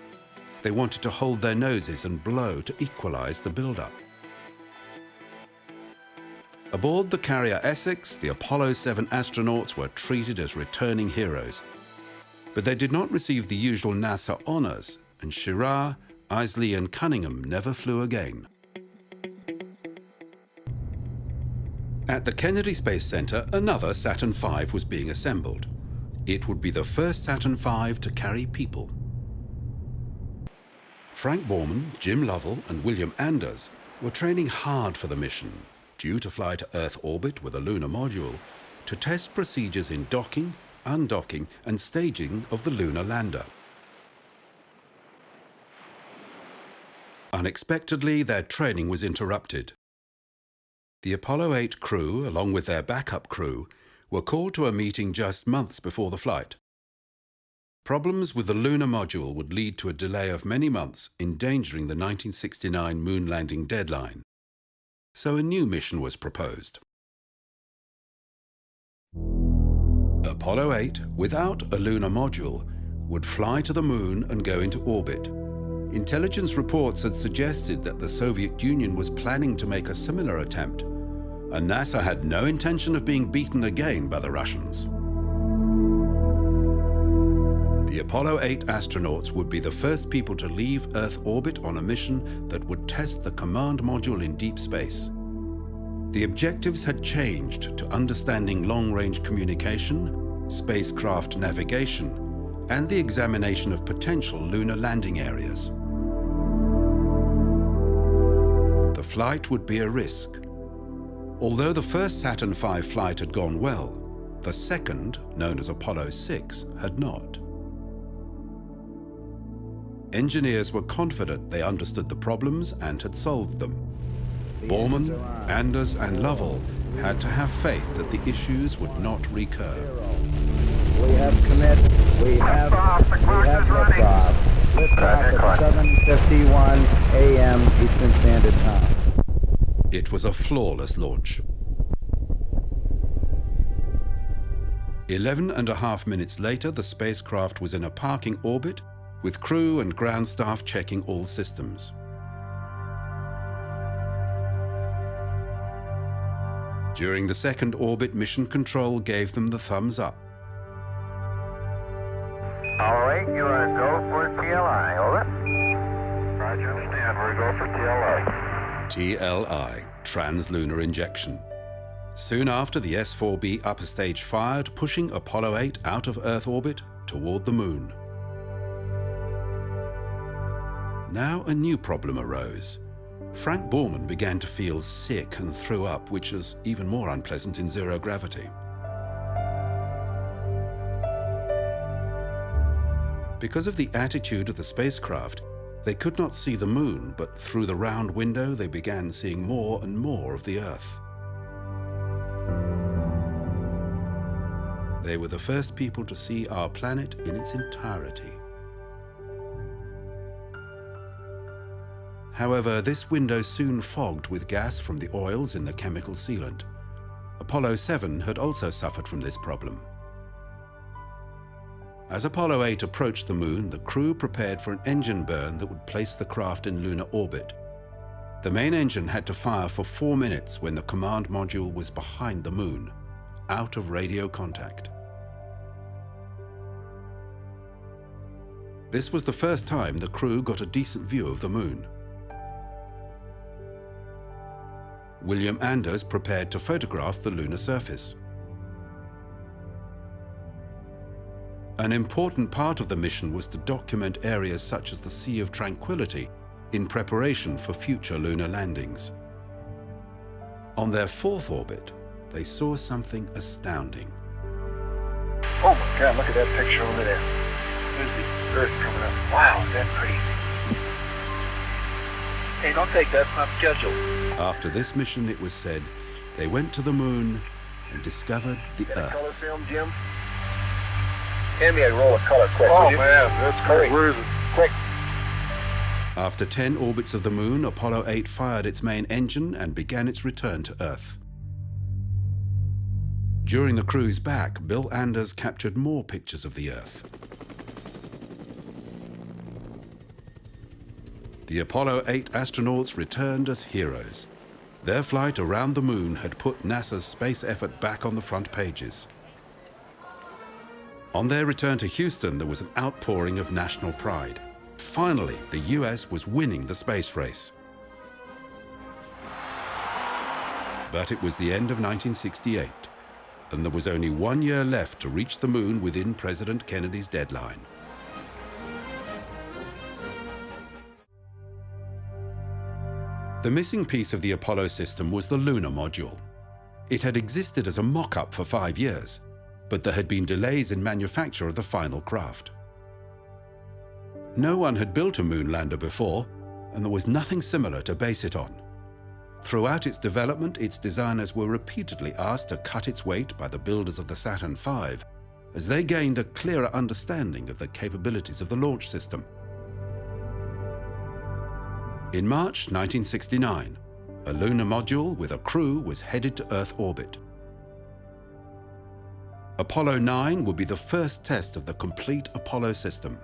They wanted to hold their noses and blow to equalize the buildup. Aboard the carrier Essex, the Apollo 7 astronauts were treated as returning heroes. But they did not receive the usual NASA honors, and Schirra, Isley and Cunningham never flew again. At the Kennedy Space Center, another Saturn V was being assembled. It would be the first Saturn V to carry people. Frank Borman, Jim Lovell and William Anders were training hard for the mission, due to fly to Earth orbit with a lunar module, to test procedures in docking, undocking and staging of the lunar lander. Unexpectedly, their training was interrupted. The Apollo 8 crew, along with their backup crew, were called to a meeting just months before the flight. Problems with the lunar module would lead to a delay of many months, endangering the 1969 moon landing deadline. so a new mission was proposed. Apollo 8, without a lunar module, would fly to the moon and go into orbit. Intelligence reports had suggested that the Soviet Union was planning to make a similar attempt, and NASA had no intention of being beaten again by the Russians. The Apollo 8 astronauts would be the first people to leave Earth orbit on a mission that would test the command module in deep space. The objectives had changed to understanding long-range communication, spacecraft navigation, and the examination of potential lunar landing areas. The flight would be a risk. Although the first Saturn V flight had gone well, the second, known as Apollo 6, had not. Engineers were confident they understood the problems and had solved them. Borman, Anders, and Lovell had to have faith that the issues would not recur. We have commit. We have liftoff. Liftoff at 7:51 a.m. Eastern Standard Time. It was a flawless launch. 11.5 minutes later, the spacecraft was in a parking orbit with crew and ground staff checking all systems. During the second orbit, Mission Control gave them the thumbs up. Apollo 8, you are go for TLI, over. Roger, understand. We're go for TLI. TLI, Translunar Injection. Soon after, the S-4B upper stage fired, pushing Apollo 8 out of Earth orbit toward the moon. Now a new problem arose. Frank Borman began to feel sick and threw up, which was even more unpleasant in zero gravity. Because of the attitude of the spacecraft, they could not see the moon, but through the round window they began seeing more and more of the Earth. They were the first people to see our planet in its entirety. However, this window soon fogged with gas from the oils in the chemical sealant. Apollo 7 had also suffered from this problem. As Apollo 8 approached the moon, the crew prepared for an engine burn that would place the craft in lunar orbit. The main engine had to fire for 4 minutes when the command module was behind the moon, out of radio contact. This was the first time the crew got a decent view of the moon. William Anders prepared to photograph the lunar surface. An important part of the mission was to document areas such as the Sea of Tranquility in preparation for future lunar landings. On their fourth orbit, they saw something astounding. Oh my God, look at that picture over there. There's the Earth coming up. Wow, is that pretty? Hey, don't take that, it's not scheduled. After this mission, it was said, they went to the moon and discovered the Earth. Color film, Jim? Hand me a roll of color, quick. Oh, will you? man, that's great. Where is it? Quick. After 10 orbits of the moon, Apollo 8 fired its main engine and began its return to Earth. During the cruise back, Bill Anders captured more pictures of the Earth. The Apollo 8 astronauts returned as heroes. Their flight around the moon had put NASA's space effort back on the front pages. On their return to Houston, there was an outpouring of national pride. Finally, the US was winning the space race. But it was the end of 1968, and there was only 1 year left to reach the moon within President Kennedy's deadline. The missing piece of the Apollo system was the lunar module. It had existed as a mock-up for 5 years, but there had been delays in manufacture of the final craft. No one had built a moon lander before, and there was nothing similar to base it on. Throughout its development, its designers were repeatedly asked to cut its weight by the builders of the Saturn V, as they gained a clearer understanding of the capabilities of the launch system. In March 1969, a lunar module with a crew was headed to Earth orbit. Apollo 9 would be the first test of the complete Apollo system.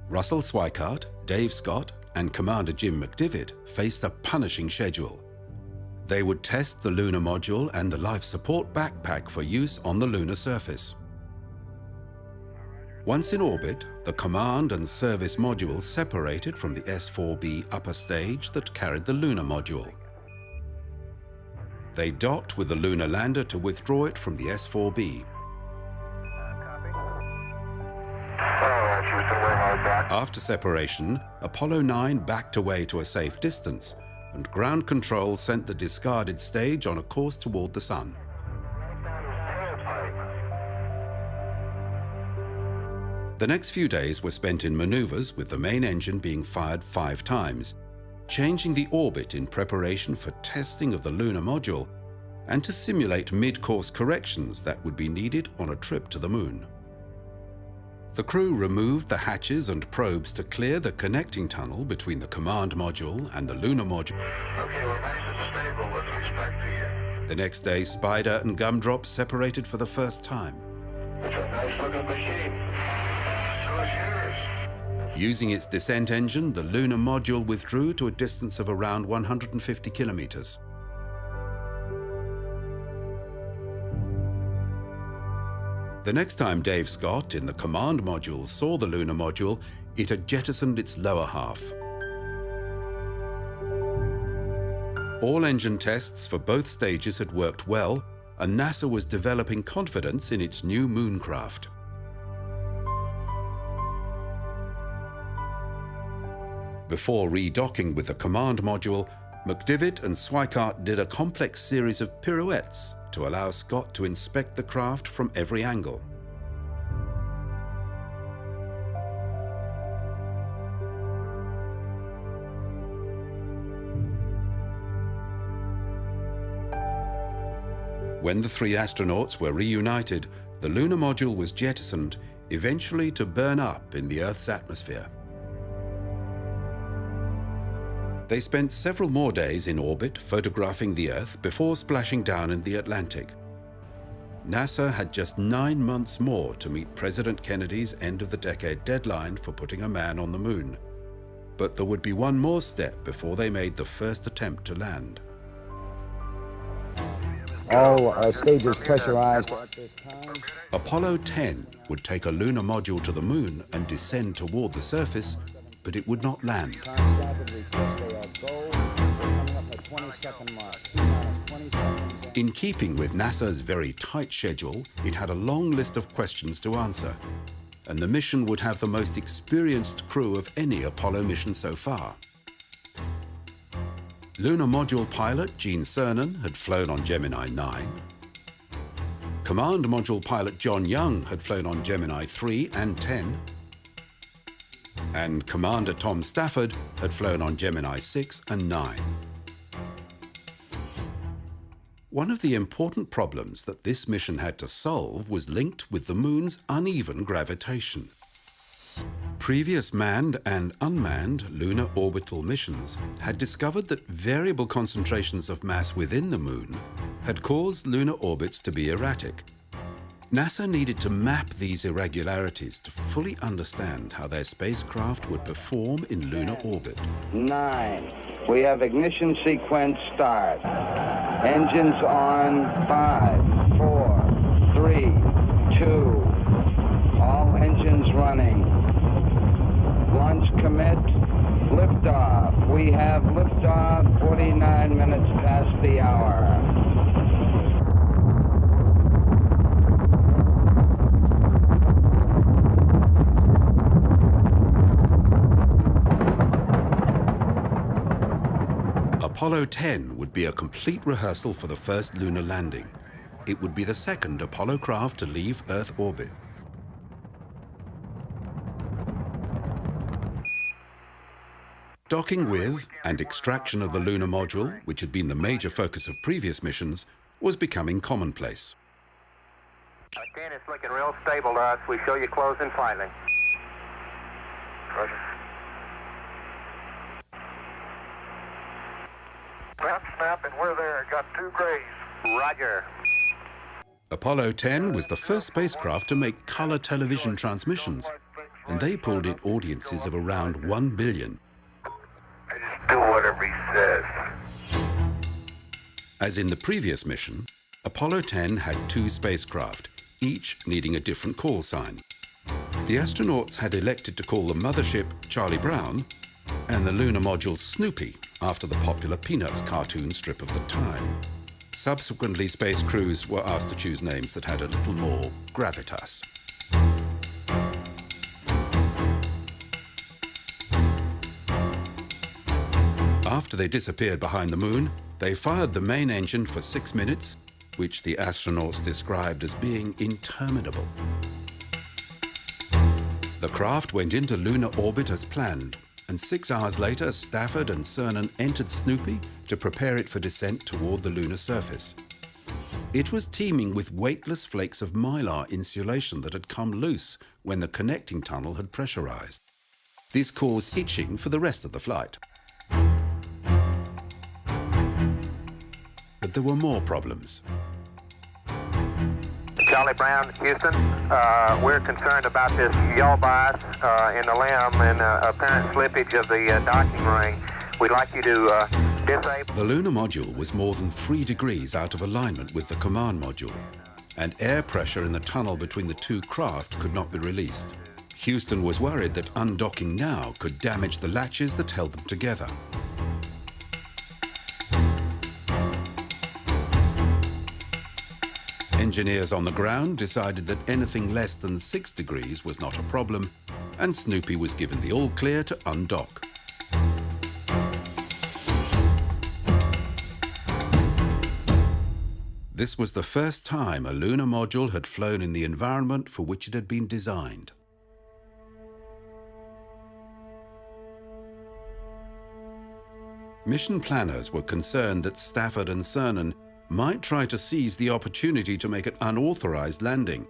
Russell Schweickart, Dave Scott, and Commander Jim McDivitt faced a punishing schedule. They would test the lunar module and the life support backpack for use on the lunar surface. Once in orbit, the command and service modules separated from the S-4B upper stage that carried the lunar module. They docked with the lunar lander to withdraw it from the S-4B. After separation, Apollo 9 backed away to a safe distance, and ground control sent the discarded stage on a course toward the Sun. The next few days were spent in maneuvers, with the main engine being fired 5 times, changing the orbit in preparation for testing of the lunar module and to simulate mid-course corrections that would be needed on a trip to the Moon. The crew removed the hatches and probes to clear the connecting tunnel between the command module and the lunar module. Okay, we're nice and stable with respect to you. The next day, Spider and Gumdrop separated for the first time. It's a nice looking machine. So is yours. Using its descent engine, the lunar module withdrew to a distance of around 150 kilometers. The next time Dave Scott in the command module saw the lunar module, it had jettisoned its lower half. All engine tests for both stages had worked well, and NASA was developing confidence in its new mooncraft. Before redocking with the command module, McDivitt and Schweickart did a complex series of pirouettes to allow Scott to inspect the craft from every angle. When the 3 astronauts were reunited, the lunar module was jettisoned, eventually to burn up in the Earth's atmosphere. They spent several more days in orbit photographing the Earth before splashing down in the Atlantic. NASA had just 9 months more to meet President Kennedy's end-of-the-decade deadline for putting a man on the Moon. But there would be one more step before they made the first attempt to land. All stages pressurized at this time. Apollo 10 would take a lunar module to the Moon and descend toward the surface, but it would not land. In keeping with NASA's very tight schedule, it had a long list of questions to answer, and the mission would have the most experienced crew of any Apollo mission so far. Lunar Module pilot Gene Cernan had flown on Gemini 9. Command Module pilot John Young had flown on Gemini 3 and 10. And Commander Tom Stafford had flown on Gemini 6 and 9. One of the important problems that this mission had to solve was linked with the Moon's uneven gravitation. Previous manned and unmanned lunar orbital missions had discovered that variable concentrations of mass within the Moon had caused lunar orbits to be erratic. NASA needed to map these irregularities to fully understand how their spacecraft would perform in lunar orbit. 9. We have ignition sequence start. Engines on. 5, 4, 3, 2. All engines running. Launch commit. Liftoff. We have liftoff 49 minutes past the hour. Apollo 10 would be a complete rehearsal for the first lunar landing. It would be the second Apollo craft to leave Earth orbit. Docking with and extraction of the lunar module, which had been the major focus of previous missions, was becoming commonplace. Dan, it's looking real stable to us. We show you closing finally. Roger. and we're there. Got 2 grays. Roger. Apollo 10 was the first spacecraft to make color television transmissions, and they pulled in audiences of around 1 billion. I just do whatever he says. As in the previous mission, Apollo 10 had 2 spacecraft, each needing a different call sign. The astronauts had elected to call the mothership Charlie Brown and the lunar module Snoopy, after the popular Peanuts cartoon strip of the time. Subsequently, space crews were asked to choose names that had a little more gravitas. After they disappeared behind the moon, they fired the main engine for 6 minutes, which the astronauts described as being interminable. The craft went into lunar orbit as planned, and 6 hours later, Stafford and Cernan entered Snoopy to prepare it for descent toward the lunar surface. It was teeming with weightless flakes of mylar insulation that had come loose when the connecting tunnel had pressurized. This caused itching for the rest of the flight. But there were more problems. Charlie Brown, Houston, we're concerned about this yaw bias in the limb and apparent slippage of the docking ring. We'd like you to disable... The lunar module was more than 3 degrees out of alignment with the command module, and air pressure in the tunnel between the 2 craft could not be released. Houston was worried that undocking now could damage the latches that held them together. Engineers on the ground decided that anything less than 6 degrees was not a problem, and Snoopy was given the all-clear to undock. This was the first time a lunar module had flown in the environment for which it had been designed. Mission planners were concerned that Stafford and Cernan might try to seize the opportunity to make an unauthorized landing,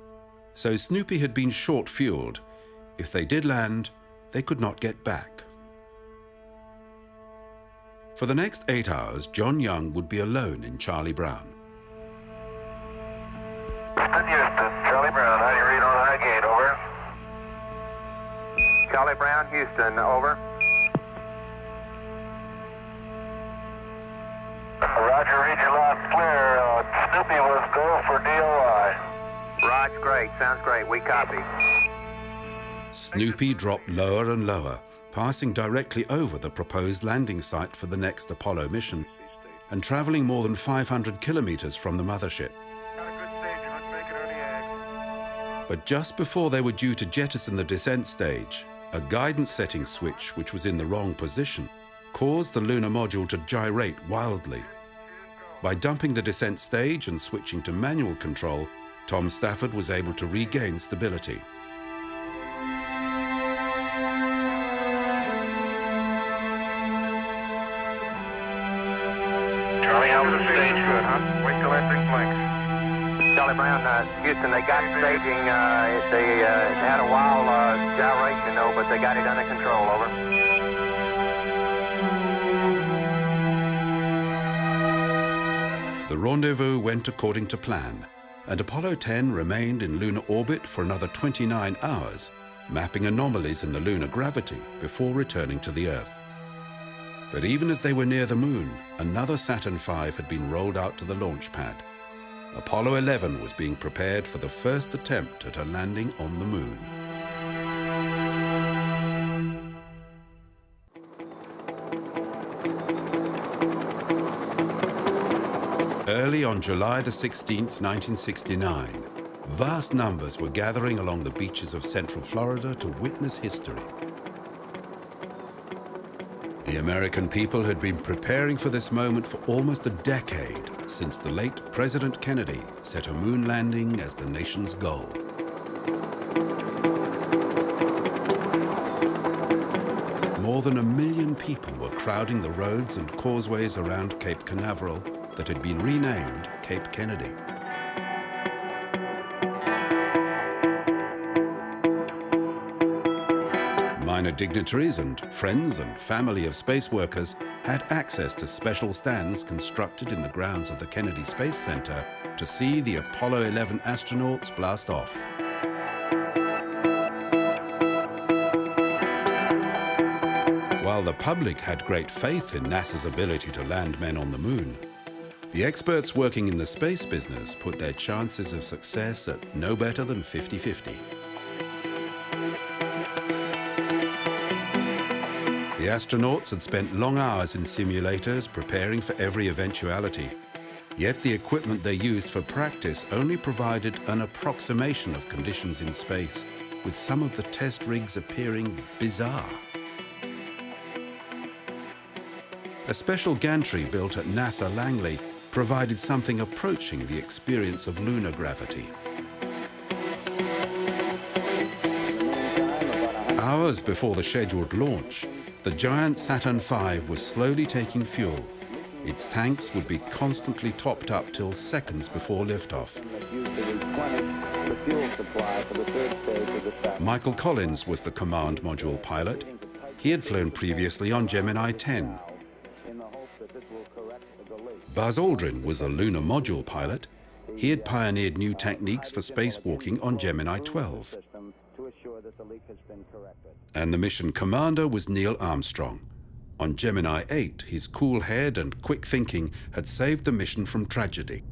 so Snoopy had been short-fueled. If they did land, they could not get back. For the next 8 hours, John Young would be alone in Charlie Brown. Houston, Charlie Brown, how do you read on high gate, over? Charlie Brown, Houston, over. Roger, read your loud clear. Snoopy was go for DOI. Roger, great. Sounds great. We copy. Snoopy dropped lower and lower, passing directly over the proposed landing site for the next Apollo mission, and traveling more than 500 kilometers from the mothership. Got a good stage, let's make it on the egg. But just before they were due to jettison the descent stage, a guidance setting switch, which was in the wrong position, caused the lunar module to gyrate wildly. By dumping the descent stage and switching to manual control, Tom Stafford was able to regain stability. Charlie, how was the stage? Good, huh? Wait till that thing blinks. Charlie Brown, Houston, they got staging. They had a wild gyration, though, but they got it under control, over. The rendezvous went according to plan, and Apollo 10 remained in lunar orbit for another 29 hours, mapping anomalies in the lunar gravity before returning to the Earth. But even as they were near the moon, another Saturn V had been rolled out to the launch pad. Apollo 11 was being prepared for the first attempt at a landing on the moon. Early on July the 16th, 1969, vast numbers were gathering along the beaches of Central Florida to witness history. The American people had been preparing for this moment for almost a decade, since the late President Kennedy set a moon landing as the nation's goal. More than 1 million people were crowding the roads and causeways around Cape Canaveral that had been renamed Cape Kennedy. Minor dignitaries and friends and family of space workers had access to special stands constructed in the grounds of the Kennedy Space Center to see the Apollo 11 astronauts blast off. While the public had great faith in NASA's ability to land men on the moon, the experts working in the space business put their chances of success at no better than 50-50. The astronauts had spent long hours in simulators preparing for every eventuality, yet the equipment they used for practice only provided an approximation of conditions in space, with some of the test rigs appearing bizarre. A special gantry built at NASA Langley provided something approaching the experience of lunar gravity. Hours before the scheduled launch, the giant Saturn V was slowly taking fuel. Its tanks would be constantly topped up till seconds before liftoff. Michael Collins was the command module pilot. He had flown previously on Gemini 10. Buzz Aldrin was a lunar module pilot. He had pioneered new techniques for spacewalking on Gemini 12. And the mission commander was Neil Armstrong. On Gemini 8, his cool head and quick thinking had saved the mission from tragedy.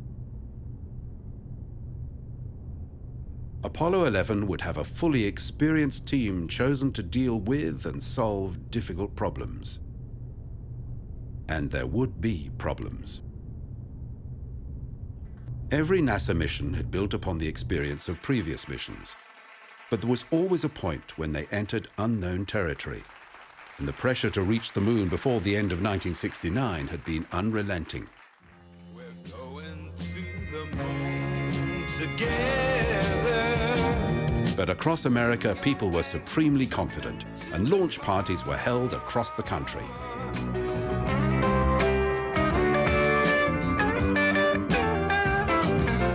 Apollo 11 would have a fully experienced team chosen to deal with and solve difficult problems. And there would be problems. Every NASA mission had built upon the experience of previous missions, but there was always a point when they entered unknown territory, and the pressure to reach the moon before the end of 1969 had been unrelenting. We're going to the moon together. But across America, people were supremely confident, and launch parties were held across the country.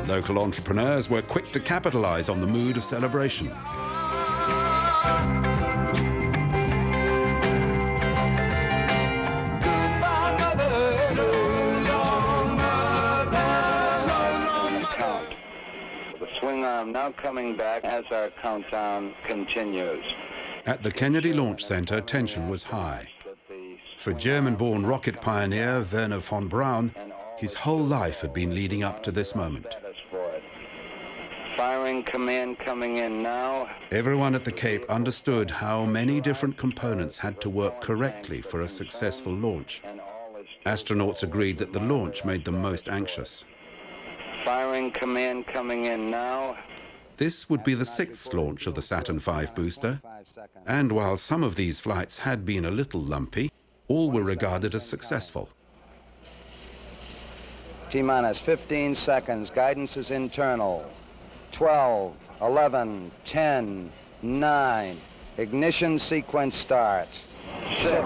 Local entrepreneurs were quick to capitalize on the mood of celebration. The swing arm now coming back as our countdown continues. At the Kennedy Launch Center, tension was high. For German-born rocket pioneer Wernher von Braun, his whole life had been leading up to this moment. Firing command coming in now. Everyone at the Cape understood how many different components had to work correctly for a successful launch. Astronauts agreed that the launch made them most anxious. Firing command coming in now. This would be the 6th launch of the Saturn V booster, and while some of these flights had been a little lumpy, all were regarded as successful. T-minus 15 seconds. Guidance is internal. 12, 11, 10, 9. Ignition sequence starts. 6.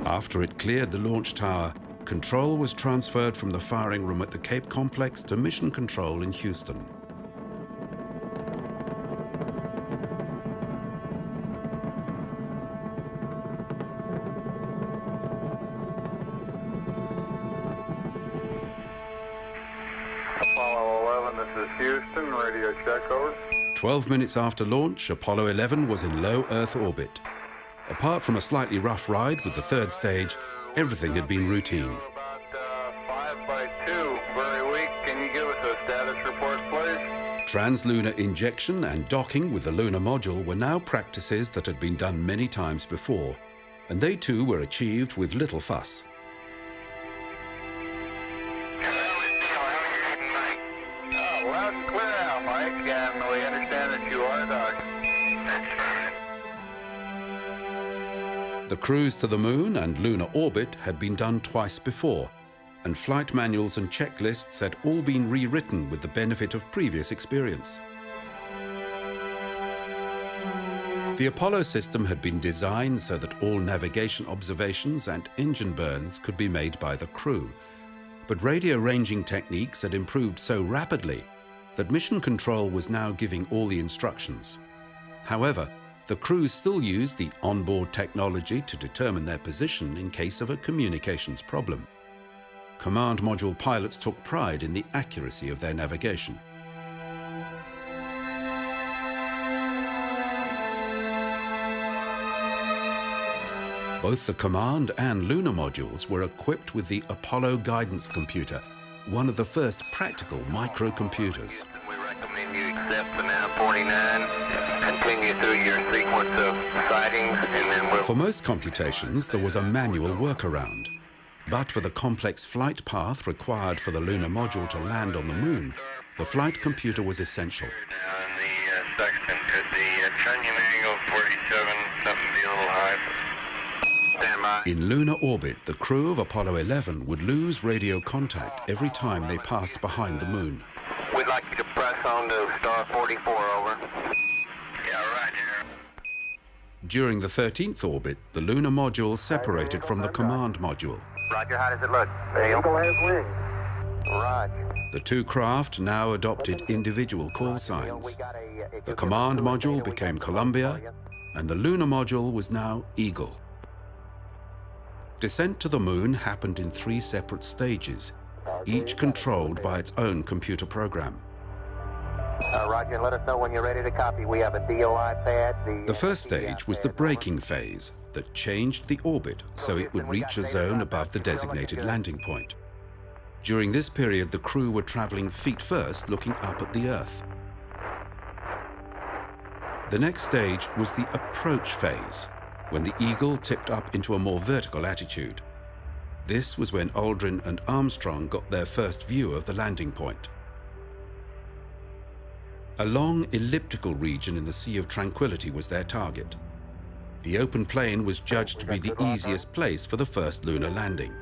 After it cleared the launch tower, control was transferred from the firing room at the Cape Complex to Mission Control in Houston. Apollo 11, this is Houston, radio check over. 12 minutes after launch, Apollo 11 was in low Earth orbit. Apart from a slightly rough ride with the 3rd stage, everything had been routine. About 5 by 2, very weak. Can you give us a status report, please? Translunar injection and docking with the lunar module were now practices that had been done many times before, and they too were achieved with little fuss. Loud and clear out. Mike, and we understand that you are Doc. The cruise to the moon and lunar orbit had been done twice before, and flight manuals and checklists had all been rewritten with the benefit of previous experience. The Apollo system had been designed so that all navigation observations and engine burns could be made by the crew. But radio ranging techniques had improved so rapidly that Mission Control was now giving all the instructions. However, the crews still used the onboard technology to determine their position in case of a communications problem. Command module pilots took pride in the accuracy of their navigation. Both the command and lunar modules were equipped with the Apollo Guidance Computer, one of the first practical microcomputers. We recommend you accept the nav 49, continue through your sequence of sightings, and then we'll... For most computations, there was a manual workaround. But for the complex flight path required for the lunar module to land on the moon, the flight computer was essential. And the section could be trunnion angle 47, something be a little high. Stand by. In lunar orbit, the crew of Apollo 11 would lose radio contact every time they passed behind the moon. We'd like you to press on to star 44, over. Yeah, right here. During the 13th orbit, the lunar module separated from the command module. Roger, how does it look? Eagle has wings. Roger. The two craft now adopted individual call signs. The command module became Columbia, and the lunar module was now Eagle. Descent to the moon happened in 3 separate stages, each controlled by its own computer program. Roger, let us know when you're ready to copy. We have a DOI pad. The first stage was the braking phase that changed the orbit so it would reach a zone above the designated landing point. During this period, the crew were traveling feet first, looking up at the Earth. The next stage was the approach phase, when the Eagle tipped up into a more vertical attitude. This was when Aldrin and Armstrong got their first view of the landing point. A long elliptical region in the Sea of Tranquility was their target. The open plain was judged to be the easiest place for the first lunar landing.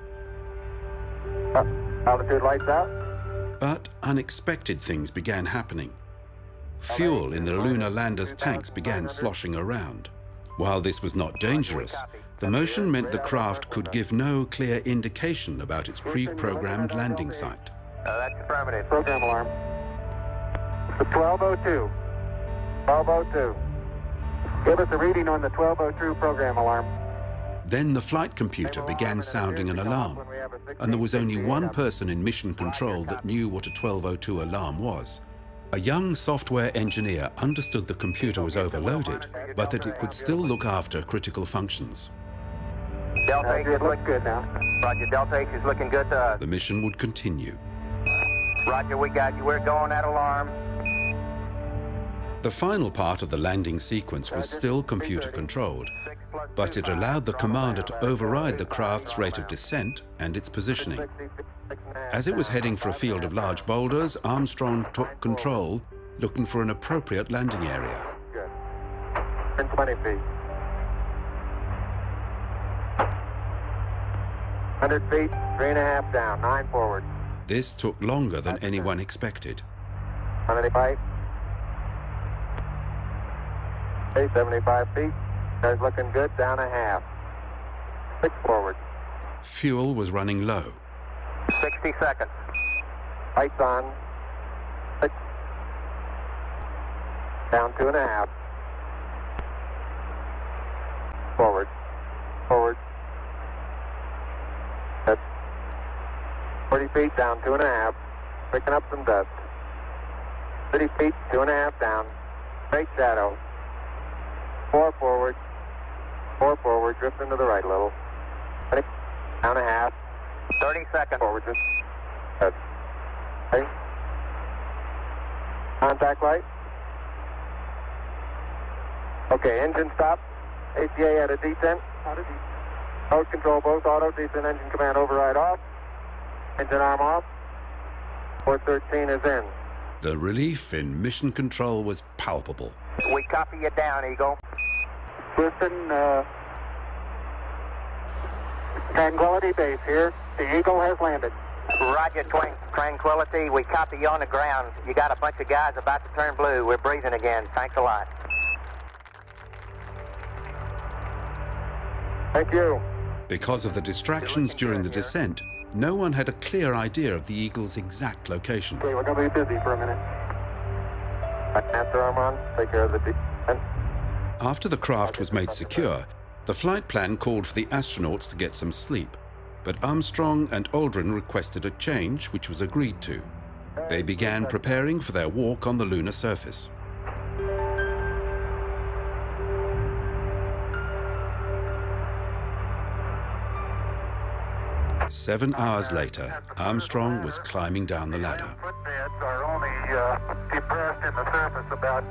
Altitude lights out. But unexpected things began happening. Fuel in the lunar lander's tanks began sloshing around. While this was not dangerous, the motion meant the craft could give no clear indication about its pre-programmed landing site. That's affirmative. Program alarm. The 1202. 1202. Give us a reading on the 1202 program alarm. Then the flight computer began sounding an alarm, and there was only one person in mission control that knew what a 1202 alarm was. A young software engineer understood the computer was overloaded, but that it could still look after critical functions. Delta H is looking good now. Roger, Delta H is looking good to us. The mission would continue. Roger, we got you. We're going at alarm. The final part of the landing sequence was still computer controlled, but it allowed the commander to override the craft's rate of descent and its positioning. As it was heading for a field of large boulders, Armstrong took control, looking for an appropriate landing area. Good. 20 feet. 100 feet, 3.5 down, 9 forward. This took longer than anyone expected. 185. Okay, 75 feet. That's looking good, down a half. 6 forward. Fuel was running low. 60 seconds. Lights on. 6. Down 2.5. Forward. Forward. That's 40 feet, down 2.5. Picking up some dust. 30 feet, 2.5 down. Straight shadow. 4 forward. 4 forward, drifting to the right a little. 20, down a half. 30 seconds. Forward, just. Good. Okay. Contact light. Okay, engine stop. ACA at a descent. Mode control both auto, descent engine command override off. Engine arm off. 413 is in. The relief in mission control was palpable. We copy you down, Eagle. Listen, Tranquility Base here. The Eagle has landed. Roger, Tranquility. We copy you on the ground. You got a bunch of guys about to turn blue. We're breathing again. Thanks a lot. Thank you. Because of the distractions during the descent, no one had a clear idea of the Eagle's exact location. Okay, we're going to be busy for a minute. After Armand, take care of the descent. After the craft was made secure, the flight plan called for the astronauts to get some sleep, but Armstrong and Aldrin requested a change, which was agreed to. They began preparing for their walk on the lunar surface. Seven hours later, Armstrong was climbing down the ladder. Footbeds are only depressed in the surface about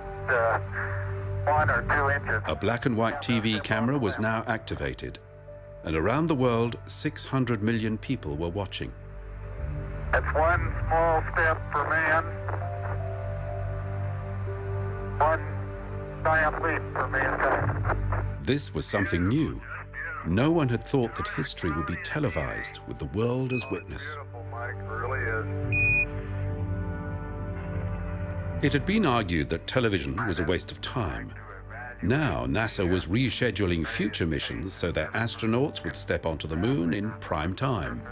1 or 2 inches. A black and white TV camera was now activated, and around the world, 600 million people were watching. That's one small step for man, one giant leap for mankind. This was something new. No one had thought that history would be televised with the world as witness. Beautiful, Mike, really is. It had been argued that television was a waste of time. Now, NASA was rescheduling future missions so their astronauts would step onto the moon in prime time.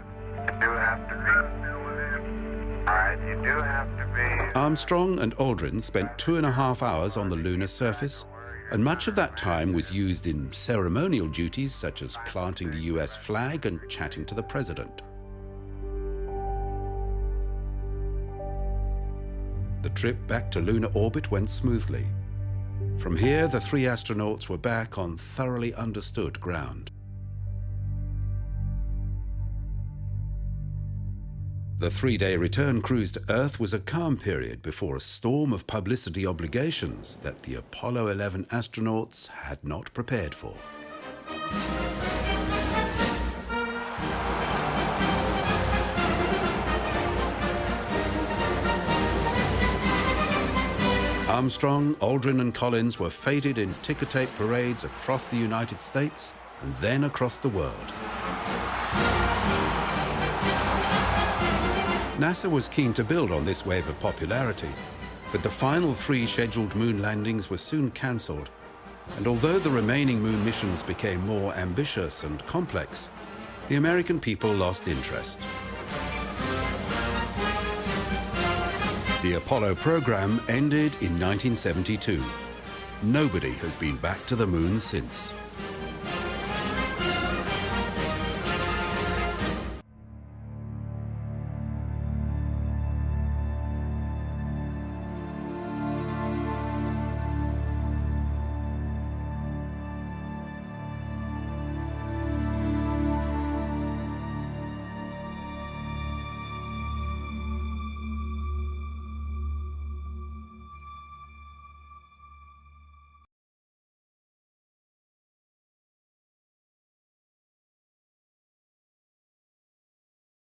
Armstrong and Aldrin spent 2.5 hours on the lunar surface, and much of that time was used in ceremonial duties such as planting the US flag and chatting to the president. The trip back to lunar orbit went smoothly. From here, the 3 astronauts were back on thoroughly understood ground. The 3-day return cruise to Earth was a calm period before a storm of publicity obligations that the Apollo 11 astronauts had not prepared for. Armstrong, Aldrin and Collins were feted in ticker-tape parades across the United States and then across the world. NASA was keen to build on this wave of popularity, but the final 3 scheduled moon landings were soon cancelled, and although the remaining moon missions became more ambitious and complex, the American people lost interest. The Apollo program ended in 1972. Nobody has been back to the moon since.